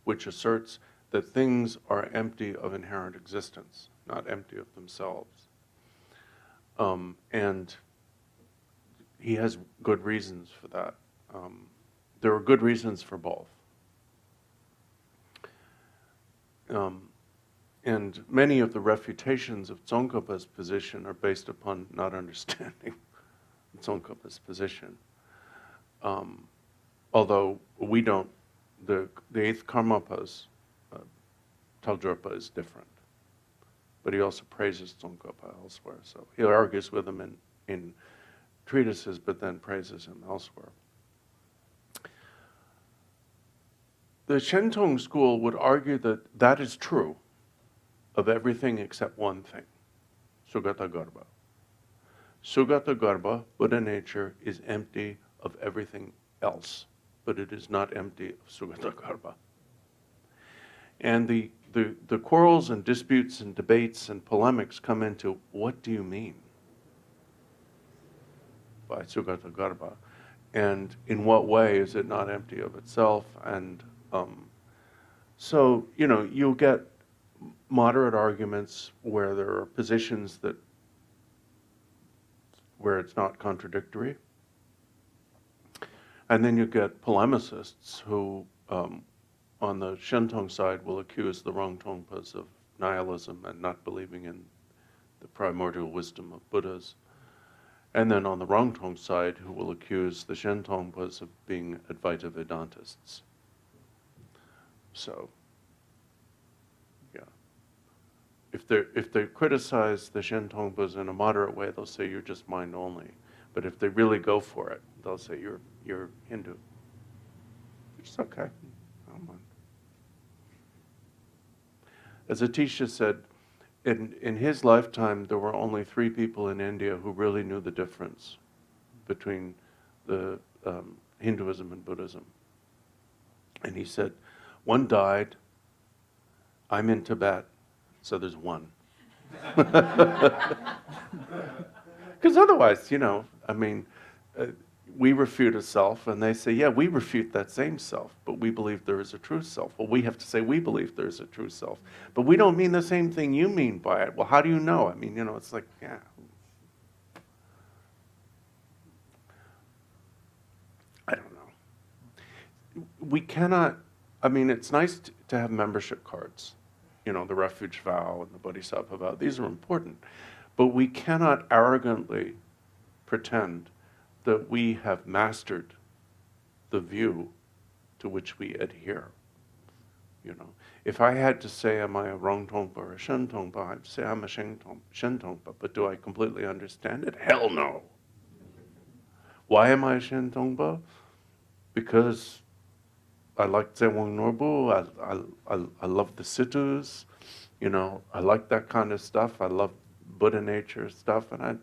which asserts that things are empty of inherent existence, not empty of themselves. And he has good reasons for that. There are good reasons for both. And many of the refutations of Tsongkhapa's position are based upon not understanding Tsongkhapa's position. Although we don't, the eighth Karmapa's Taljurpa is different. But he also praises Tsongkhapa elsewhere. So he argues with him in treatises, but then praises him elsewhere. The Shentong school would argue that that is true of everything except one thing, Sugata Garbha. Sugata Garbha, Buddha nature, is empty of everything else, but it is not empty of Sugata Garbha. And the quarrels and disputes and debates and polemics come into, what do you mean by Sugata Garbha? And in what way is it not empty of itself? And so, you'll get moderate arguments where there are positions where it's not contradictory. And then you get polemicists who, on the Shentong side, will accuse the Rongtongpas of nihilism and not believing in the primordial wisdom of Buddhas. And then on the Rongtong side, who will accuse the Shentongpas of being Advaita Vedantists. So, yeah. If they criticize the Shentongpas in a moderate way, they'll say you're just mind only. But if they really go for it, they'll say you're Hindu. Which is okay. I don't mind. As Atisha said, in his lifetime, there were only 3 people in India who really knew the difference between the Hinduism and Buddhism. And he said, one died, I'm in Tibet, so there's one. Because otherwise, we refute a self, and they say, yeah, we refute that same self, but we believe there is a true self. Well, we have to say we believe there is a true self, but we don't mean the same thing you mean by it. Well, how do you know? It's like, yeah. I don't know. We cannot, it's nice to have membership cards, the refuge vow and the bodhisattva vow. These are important, but we cannot arrogantly pretend that we have mastered the view to which we adhere. If I had to say, am I a Rongtongpa or a Shentongpa, I'd say I'm a Shentongpa, but do I completely understand it? Hell no. Why am I a Shentongpa? Because I like Zewang Norbu, I love the situs, I like that kind of stuff, I love Buddha nature stuff, and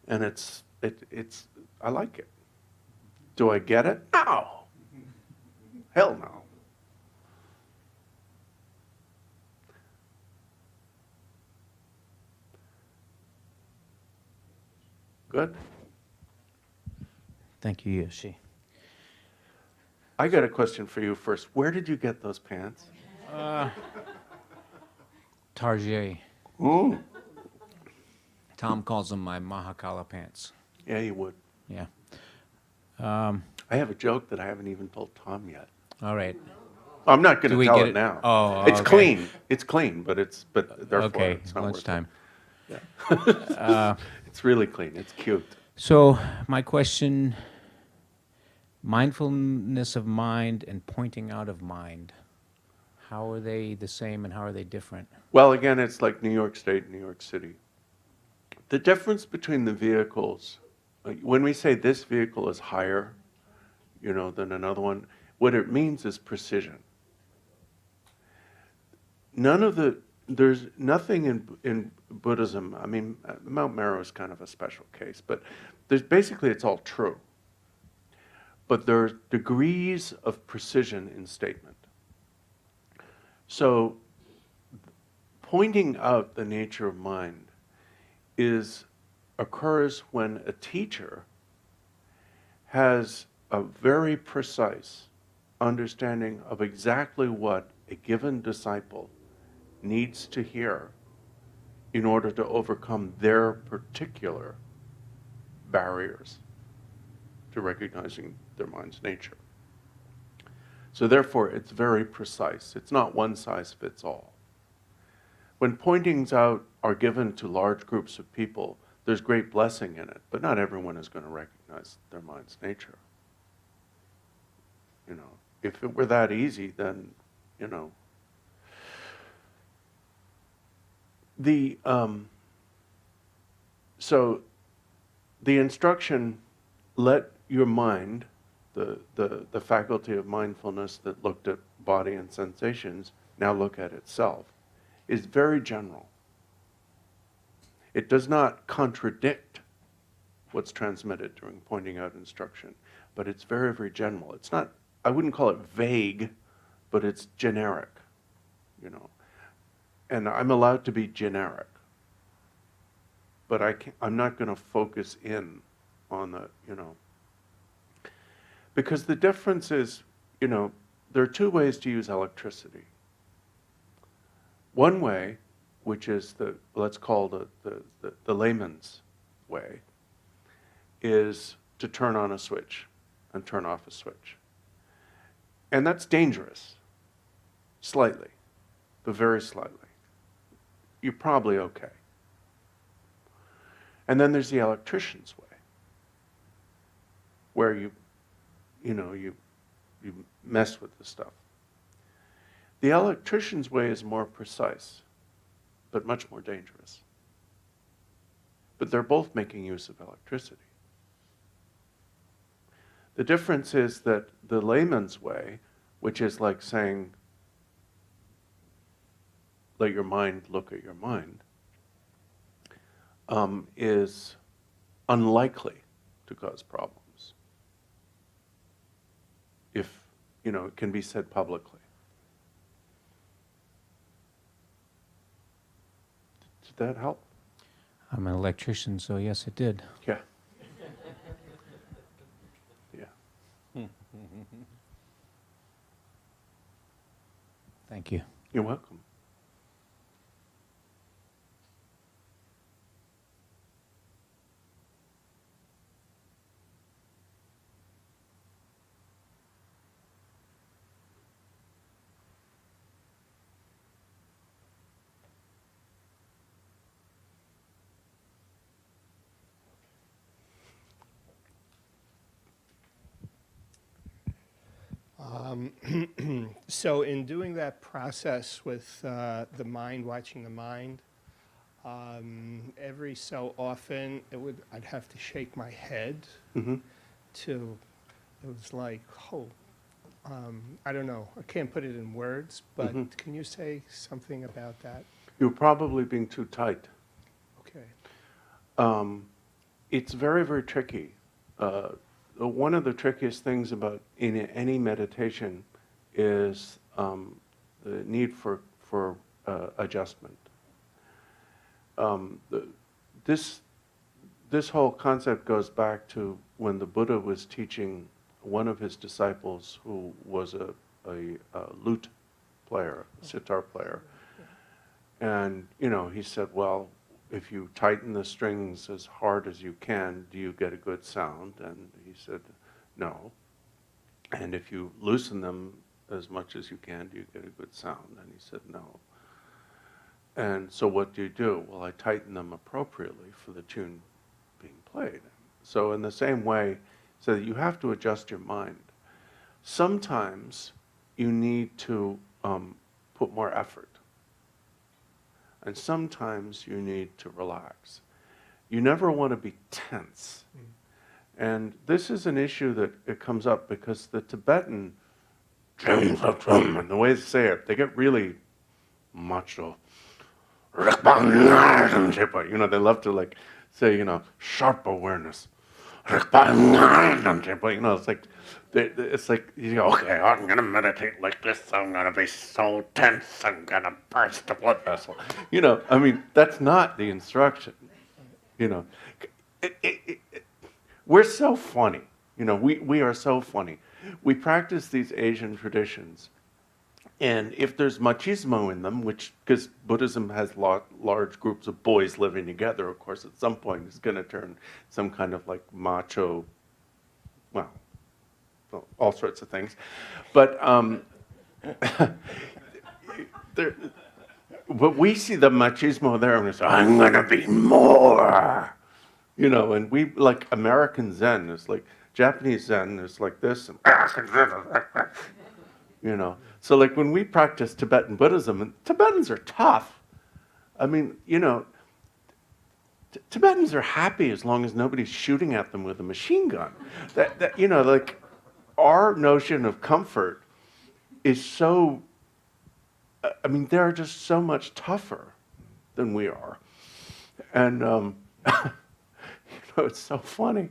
and it's I like it. Do I get it? No. Hell no. Good. Thank you, Yeshe. I got a question for you first. Where did you get those pants? Tarjay. Mm. Tom calls them my Mahakala pants. Yeah, you would. Yeah. I have a joke that I haven't even told Tom yet. All right. I'm not going Do to we tell get it it? now. Oh, it's okay. clean. It's clean, but therefore Okay. it's not Lunchtime. worth it. Yeah. It's really clean. It's cute. So my question: mindfulness of mind and pointing out of mind. How are they the same and how are they different? Well, again, it's like New York State, New York City. The difference between the vehicles, when we say this vehicle is higher, than another one, what it means is precision. There's nothing in Buddhism. I mean, Mount Meru is kind of a special case, but it's all true. But there are degrees of precision in statement. So, pointing out the nature of mind occurs when a teacher has a very precise understanding of exactly what a given disciple needs to hear in order to overcome their particular barriers to recognizing their mind's nature. So therefore, it's very precise. It's not one size fits all. When pointings out are given to large groups of people, there's great blessing in it, but not everyone is going to recognize their mind's nature. If it were that easy, then, so the instruction, let your mind, the faculty of mindfulness that looked at body and sensations, now look at itself, is very general. It does not contradict what's transmitted during pointing out instruction, but it's very, very general. It's not, I wouldn't call it vague, but it's generic, And I'm allowed to be generic, but I'm not going to focus in on the, because the difference is, there are two ways to use electricity. One way, which is let's call the layman's way, is to turn on a switch and turn off a switch. And that's dangerous, slightly, but very slightly. You're probably okay. And then there's the electrician's way, where you mess with the stuff. The electrician's way is more precise, but much more dangerous. But they're both making use of electricity. The difference is that the layman's way, which is like saying, let your mind look at your mind, is unlikely to cause problems if, it can be said publicly. Did that help? I'm an electrician, so yes, it did. Yeah. Yeah. Thank you. You're welcome. So in doing that process with the mind, watching the mind, every so often I'd have to shake my head Mm-hmm. it was like, I don't know, I can't put it in words, but Mhm. can you say something about that? You're probably being too tight. Okay. It's very, very tricky. One of the trickiest things about in any meditation is the need for adjustment. This this whole concept goes back to when the Buddha was teaching one of his disciples who was a lute player, a sitar player. And, he said, well, if you tighten the strings as hard as you can, do you get a good sound? And he said, no. And if you loosen them as much as you can, do you get a good sound? And he said, no. And so what do you do? Well, I tighten them appropriately for the tune being played. So in the same way, so that you have to adjust your mind. Sometimes you need to put more effort. And sometimes you need to relax. You never want to be tense. And this is an issue that it comes up because the Tibetan, and the way they say it, they get really macho. They love to like say, sharp awareness. It's like, okay, I'm going to meditate like this. I'm going to be so tense. I'm going to burst the blood vessel. That's not the instruction. We're so funny. We are so funny. We practice these Asian traditions. And if there's machismo in them, because Buddhism has large groups of boys living together, of course, at some point it's going to turn some kind of like macho, well, all sorts of things. But but we see the machismo there and we say, I'm going to be more. And we, like American Zen, is like, Japanese Zen is like this. So like when we practice Tibetan Buddhism, and Tibetans are tough. Tibetans are happy as long as nobody's shooting at them with a machine gun. Like our notion of comfort is so, they're just so much tougher than we are. And, it's so funny.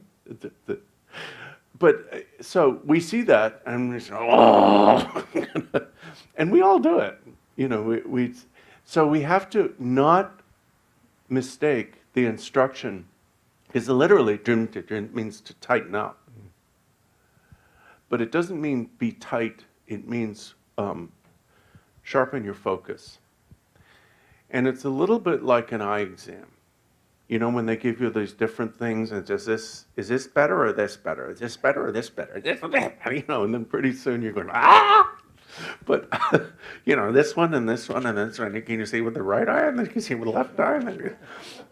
But so we see that, and we say, oh, and we all do it. So we have to not mistake the instruction, because literally means to tighten up. But it doesn't mean be tight. It means sharpen your focus. And it's a little bit like an eye exam. When they give you these different things, and it's just is this better or this better? Is this better or this better? And then pretty soon you're going, ah! But, this one and this one and this one, can you see with the right eye and then you can see with the left eye?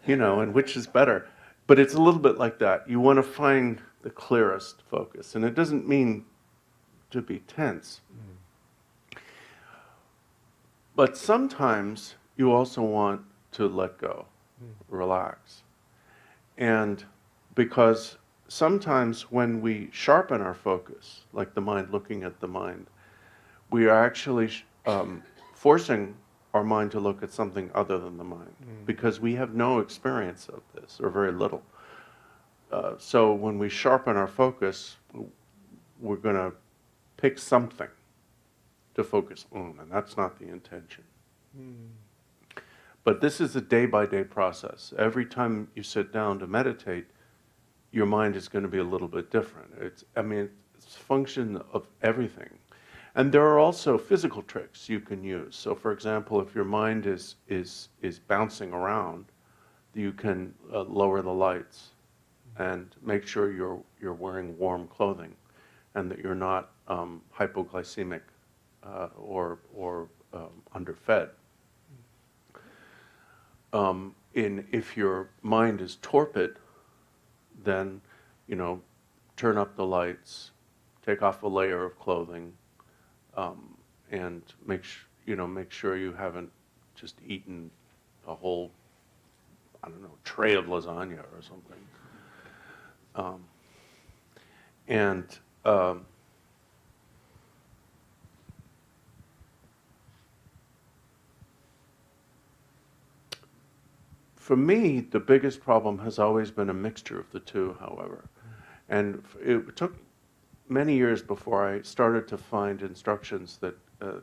And which is better? But it's a little bit like that. You want to find the clearest focus. And it doesn't mean to be tense. But sometimes you also want to let go. Relax. And because sometimes when we sharpen our focus, like the mind looking at the mind, we are actually forcing our mind to look at something other than the mind, because we have no experience of this, or very little. So when we sharpen our focus, we're going to pick something to focus on, and that's not the intention. But this is a day-by-day process. Every time you sit down to meditate, your mind is going to be a little bit different. It's a function of everything. And there are also physical tricks you can use. So for example, if your mind is bouncing around, you can lower the lights and make sure you're wearing warm clothing and that you're not hypoglycemic or underfed. If your mind is torpid, then, turn up the lights, take off a layer of clothing, and make sure you haven't just eaten a whole, tray of lasagna or something. For me, the biggest problem has always been a mixture of the two, however. And it took many years before I started to find instructions that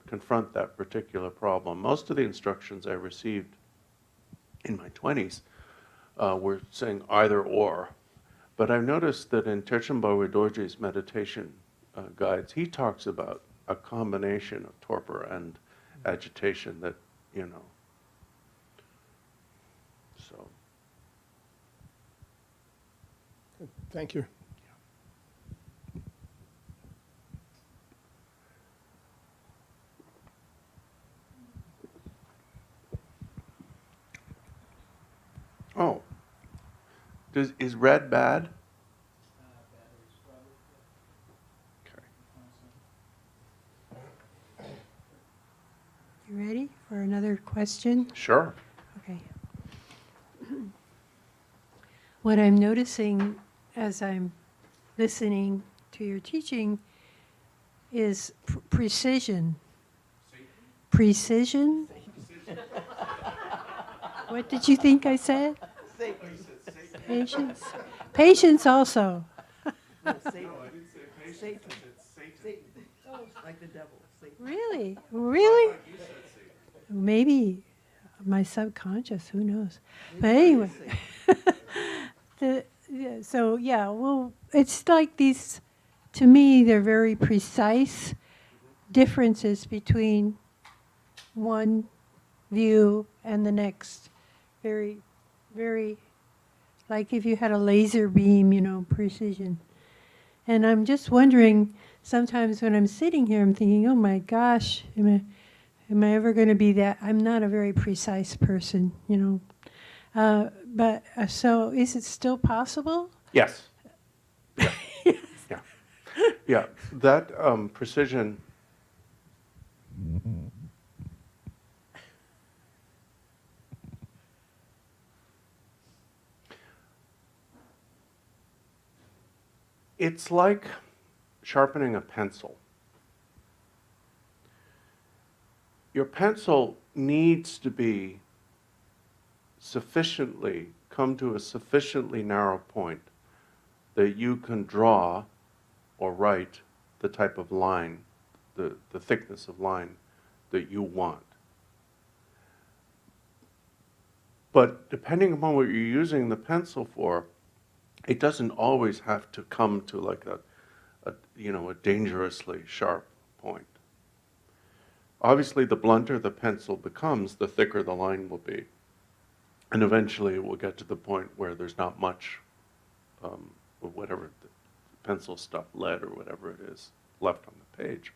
confront that particular problem. Most of the instructions I received in my 20s we're saying either or. But I've noticed that in Terchen Barway Dorje's meditation guides, he talks about a combination of torpor and agitation that, you know, so. Thank you. Oh, is red bad? Okay. You ready for another question? Sure. Okay. What I'm noticing as I'm listening to your teaching is precision. Precision? What did you think I said? Patience. Patience also. Really? Really? Maybe my subconscious, who knows? But anyway. Well, it's like these, to me, they're very precise differences between one view and the next. Very, very, like if you had a laser beam, precision. And I'm just wondering, sometimes when I'm sitting here, I'm thinking, oh my gosh, am I ever going to be that? I'm not a very precise person, So is it still possible? Yes. Yeah. Yeah. Yeah. That precision. It's like sharpening a pencil. Your pencil needs to be come to a sufficiently narrow point that you can draw or write the type of line, the thickness of line that you want. But depending upon what you're using the pencil for, it doesn't always have to come to like a dangerously sharp point. Obviously, the blunter the pencil becomes, the thicker the line will be. And eventually it will get to the point where there's not much of whatever the pencil stuff, lead or whatever it is, left on the page.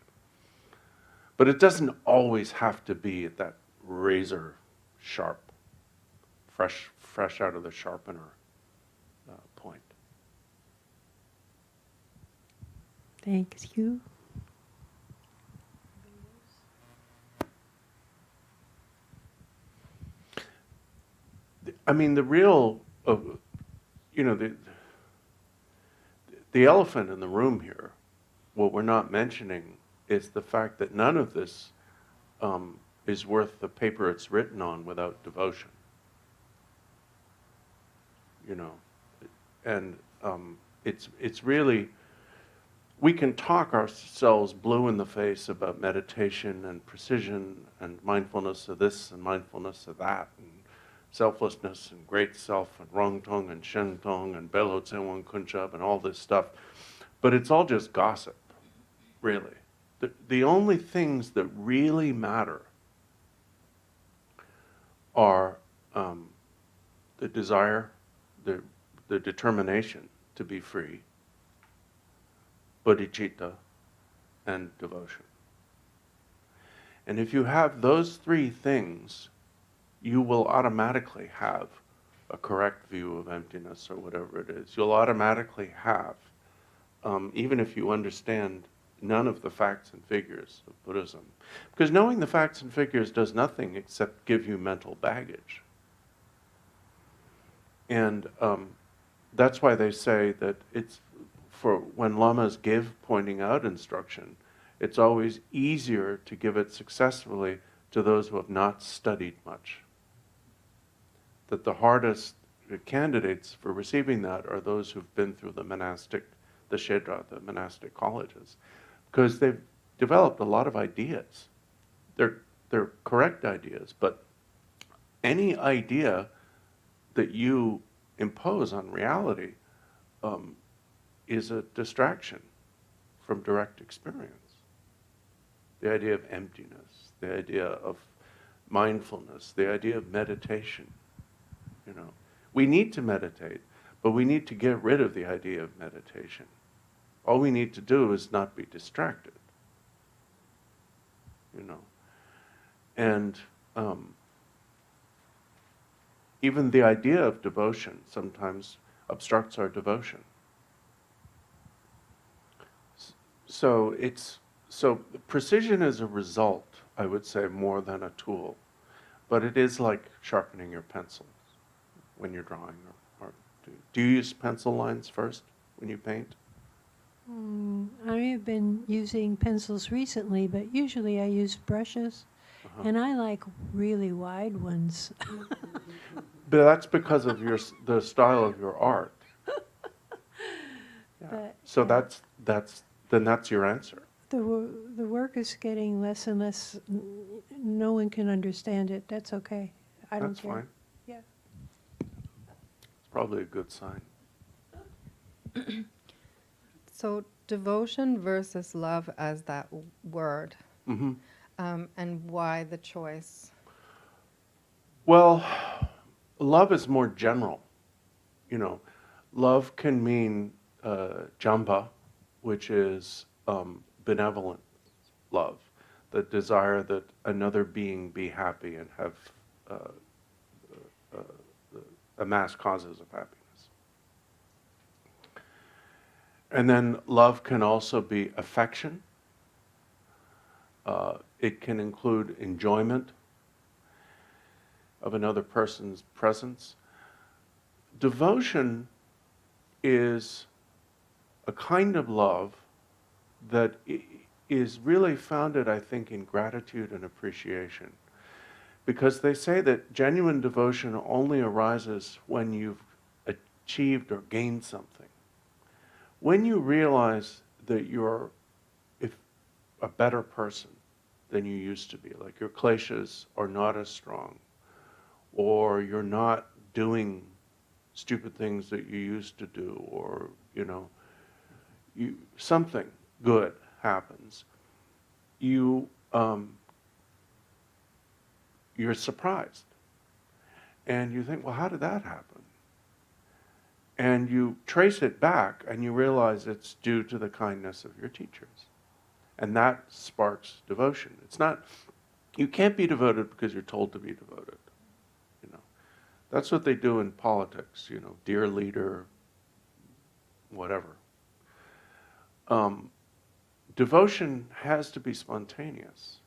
But it doesn't always have to be at that razor sharp, fresh out of the sharpener point. Thank you. I mean, the real, the elephant in the room here, what we're not mentioning is the fact that none of this is worth the paper it's written on without devotion. And it's really, we can talk ourselves blue in the face about meditation and precision and mindfulness of this and mindfulness of that and selflessness and great self and Rongtong and Shentong and Belo Tsenwan Kunchab and all this stuff. But it's all just gossip, really. The only things that really matter are the desire, the determination to be free, bodhicitta, and devotion. And if you have those three things, you will automatically have a correct view of emptiness or whatever it is. You'll automatically have, even if you understand none of the facts and figures of Buddhism. Because knowing the facts and figures does nothing except give you mental baggage. And that's why they say that it's, for when lamas give pointing out instruction, it's always easier to give it successfully to those who have not studied much. That the hardest candidates for receiving that are those who've been through the shedra, the monastic colleges, because they've developed a lot of ideas. They're correct ideas, but any idea that you impose on reality is a distraction from direct experience. The idea of emptiness, the idea of mindfulness, the idea of meditation. You know, we need to meditate, but we need to get rid of the idea of meditation. All we need to do is not be distracted. You know, and even the idea of devotion sometimes obstructs our devotion. So precision is a result, I would say, more than a tool. But it is like sharpening your pencils when you're drawing. Or do you use pencil lines first when you paint? I have been using pencils recently, but usually I use brushes, and I like really wide ones. But that's because of the style of your art. Yeah. But, So yeah. that's your answer. The work is getting less and less. No one can understand it. That's okay. I don't That's care. fine. Yeah. It's probably a good sign. So devotion versus love as that word, Mm-hmm. and why the choice? Well, love is more general. You know, love can mean jamba, which is benevolent love, the desire that another being be happy and have amass causes of happiness. And then love can also be affection. It can include enjoyment of another person's presence. Devotion is a kind of love that is really founded, I think, in gratitude and appreciation. Because they say that genuine devotion only arises when you've achieved or gained something. When you realize that you're a better person than you used to be, like your kleshas are not as strong, or you're not doing stupid things that you used to do, or, you know, something good happens, you're surprised. And you think, well, how did that happen? And you trace it back and you realize it's due to the kindness of your teachers. And that sparks devotion. It's not, you can't be devoted because you're told to be devoted. You know, that's what they do in politics, you know, dear leader, whatever. Devotion has to be spontaneous.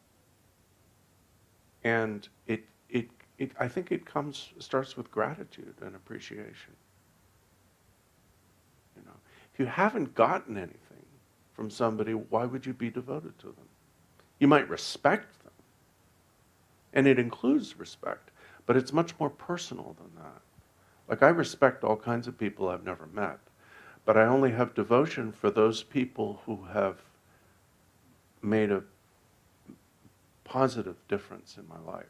And I think it starts with gratitude and appreciation. You know, if you haven't gotten anything from somebody, why would you be devoted to them? You might respect them, and it includes respect, but it's much more personal than that. Like, I respect all kinds of people I've never met, but I only have devotion for those people who have made a positive difference in my life.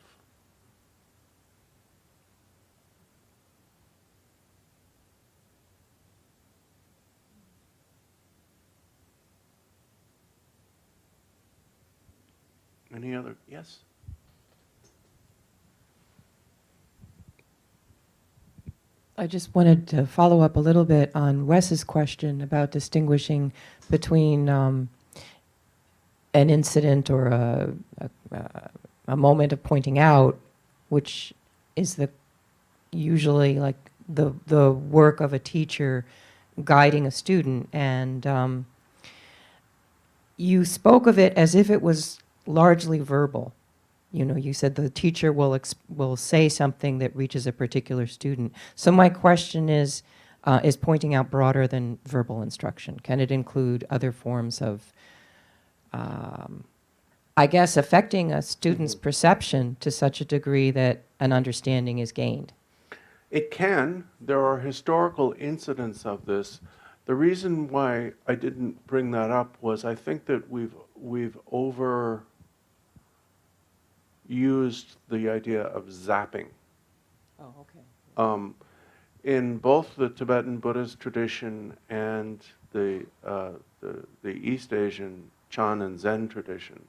Any other? Yes? I just wanted to follow up a little bit on Wes's question about distinguishing between an incident or a moment of pointing out, which is usually like the work of a teacher guiding a student, and you spoke of it as if it was largely verbal. You know, you said the teacher will say something that reaches a particular student. So my question is pointing out broader than verbal instruction? Can it include other forms of, I guess, affecting a student's perception to such a degree that an understanding is gained? It can. There are historical incidents of this. The reason why I didn't bring that up was I think that we've overused the idea of zapping. Oh, okay. in both the Tibetan Buddhist tradition and the East Asian Chan and Zen tradition,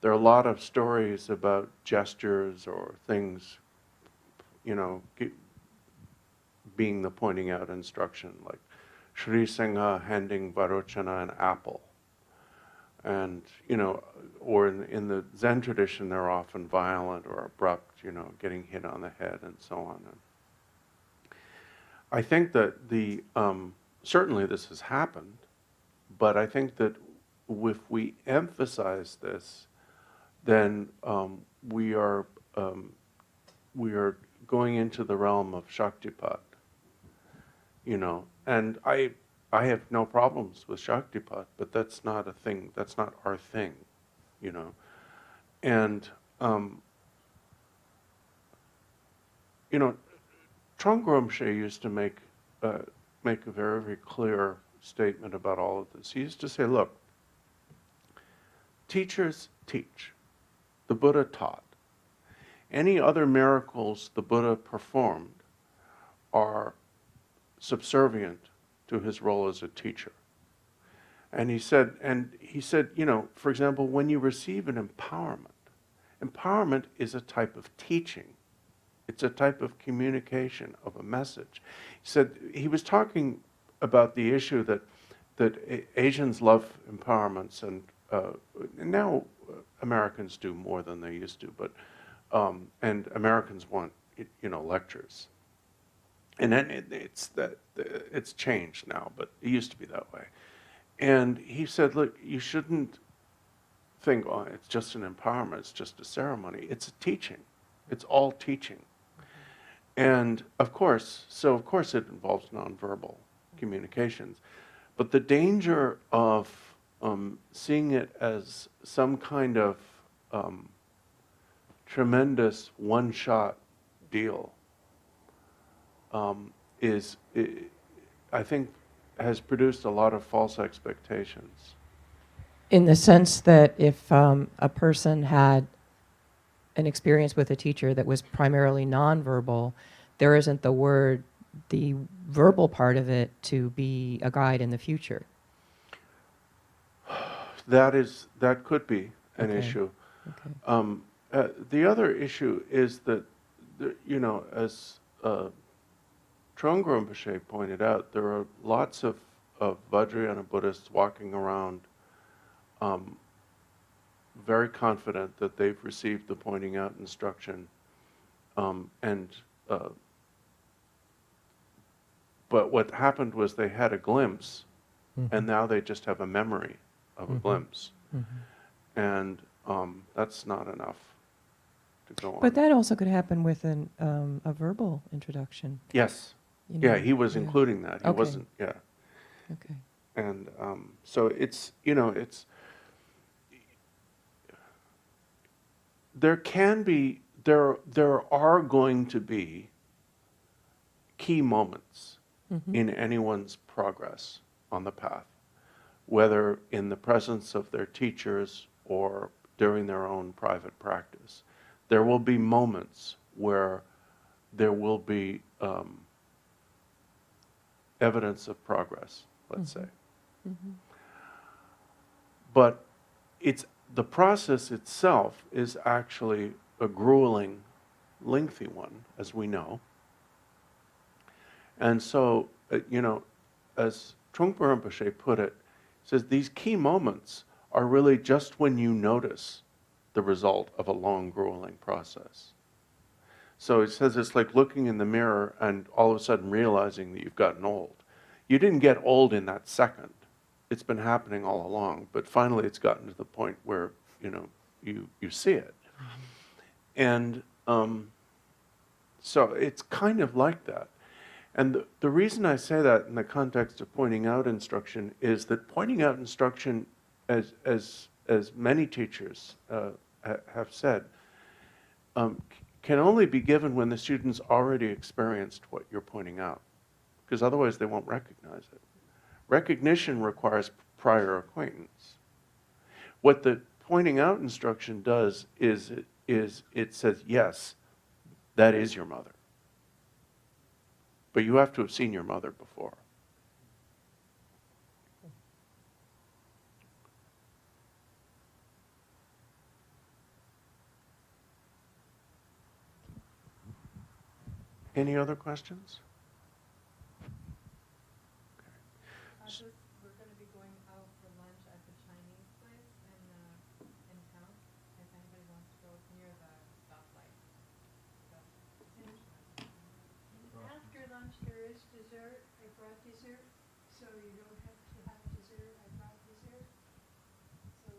there are a lot of stories about gestures or things, being the pointing out instruction, like Sri Sangha handing Varochana an apple. And, or in the Zen tradition, they're often violent or abrupt, getting hit on the head and so on. And I think that certainly this has happened, but I think that if we emphasize this, then we are going into the realm of Shaktipat, and I have no problems with Shaktipat, but that's not a thing, that's not our thing, and Trungpa Rinpoche used to make a very, very clear statement about all of this. He used to say, look, teachers teach. The Buddha taught. Any other miracles the Buddha performed are subservient to his role as a teacher. And he said, for example, when you receive an empowerment is a type of teaching. It's a type of communication of a message. He said he was talking about the issue that Asians love empowerments, and now Americans do more than they used to, but and Americans want lectures, and then it's changed now, but it used to be that way. And he said, look, you shouldn't think, oh, it's just an empowerment, it's just a ceremony. It's a teaching. It's all teaching. And of course it involves nonverbal communications. But the danger of seeing it as some kind of tremendous one-shot deal I think, has produced a lot of false expectations. In the sense that if a person had an experience with a teacher that was primarily nonverbal, there isn't the verbal part of it to be a guide in the future. That could be an Okay. issue. Okay. The other issue is that, as Trungpa Rinpoche pointed out, there are lots of Vajrayana Buddhists walking around very confident that they've received the pointing out instruction, but what happened was they had a glimpse, and now they just have a memory of a glimpse, and that's not enough to go on. But that also could happen with a verbal introduction. Yes. Yeah, he was including that. He Okay. wasn't. Yeah. Okay. And so it's there are going to be key moments in anyone's progress on the path, whether in the presence of their teachers or during their own private practice. There will be moments where there will be evidence of progress, let's say. But the process itself is actually a grueling, lengthy one, as we know. And so, as Trungpa Rinpoche put it, he says these key moments are really just when you notice the result of a long, grueling process. So he says it's like looking in the mirror and all of a sudden realizing that you've gotten old. You didn't get old in that second. It's been happening all along, but finally it's gotten to the point where, you see it. And so it's kind of like that. And the reason I say that in the context of pointing out instruction is that pointing out instruction, as many teachers have said, can only be given when the student's already experienced what you're pointing out, because otherwise they won't recognize it. Recognition requires prior acquaintance. What the pointing out instruction does is it says, yes, that is your mother. But you have to have seen your mother before. Any other questions? We're going to be going out for lunch at the Chinese place in town. If anybody wants to go near the stoplight. After lunch, there is dessert. I brought dessert, so you don't have to have dessert. I brought dessert. So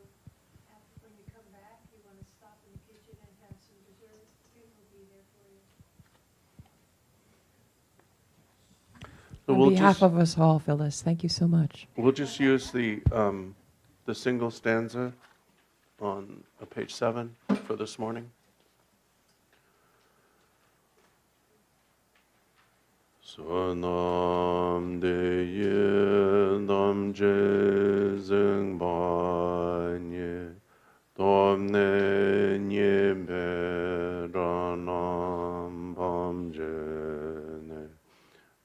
after, when you come back, you want to stop in the kitchen and have some dessert. It will be there for you. So On we'll behalf just, of us all, Phyllis, thank you so much. we'll just use the single stanza on page 7 for this morning. Sonam de ye nam je zeng ba nye dom ne nye be ra nam bam je ne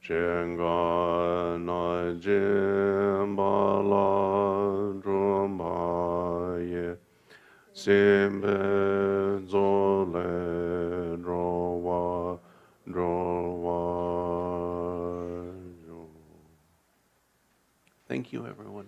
chen ga na jin ba la drum ba ye sim be zo le ro wa ro wa. Thank you, everyone.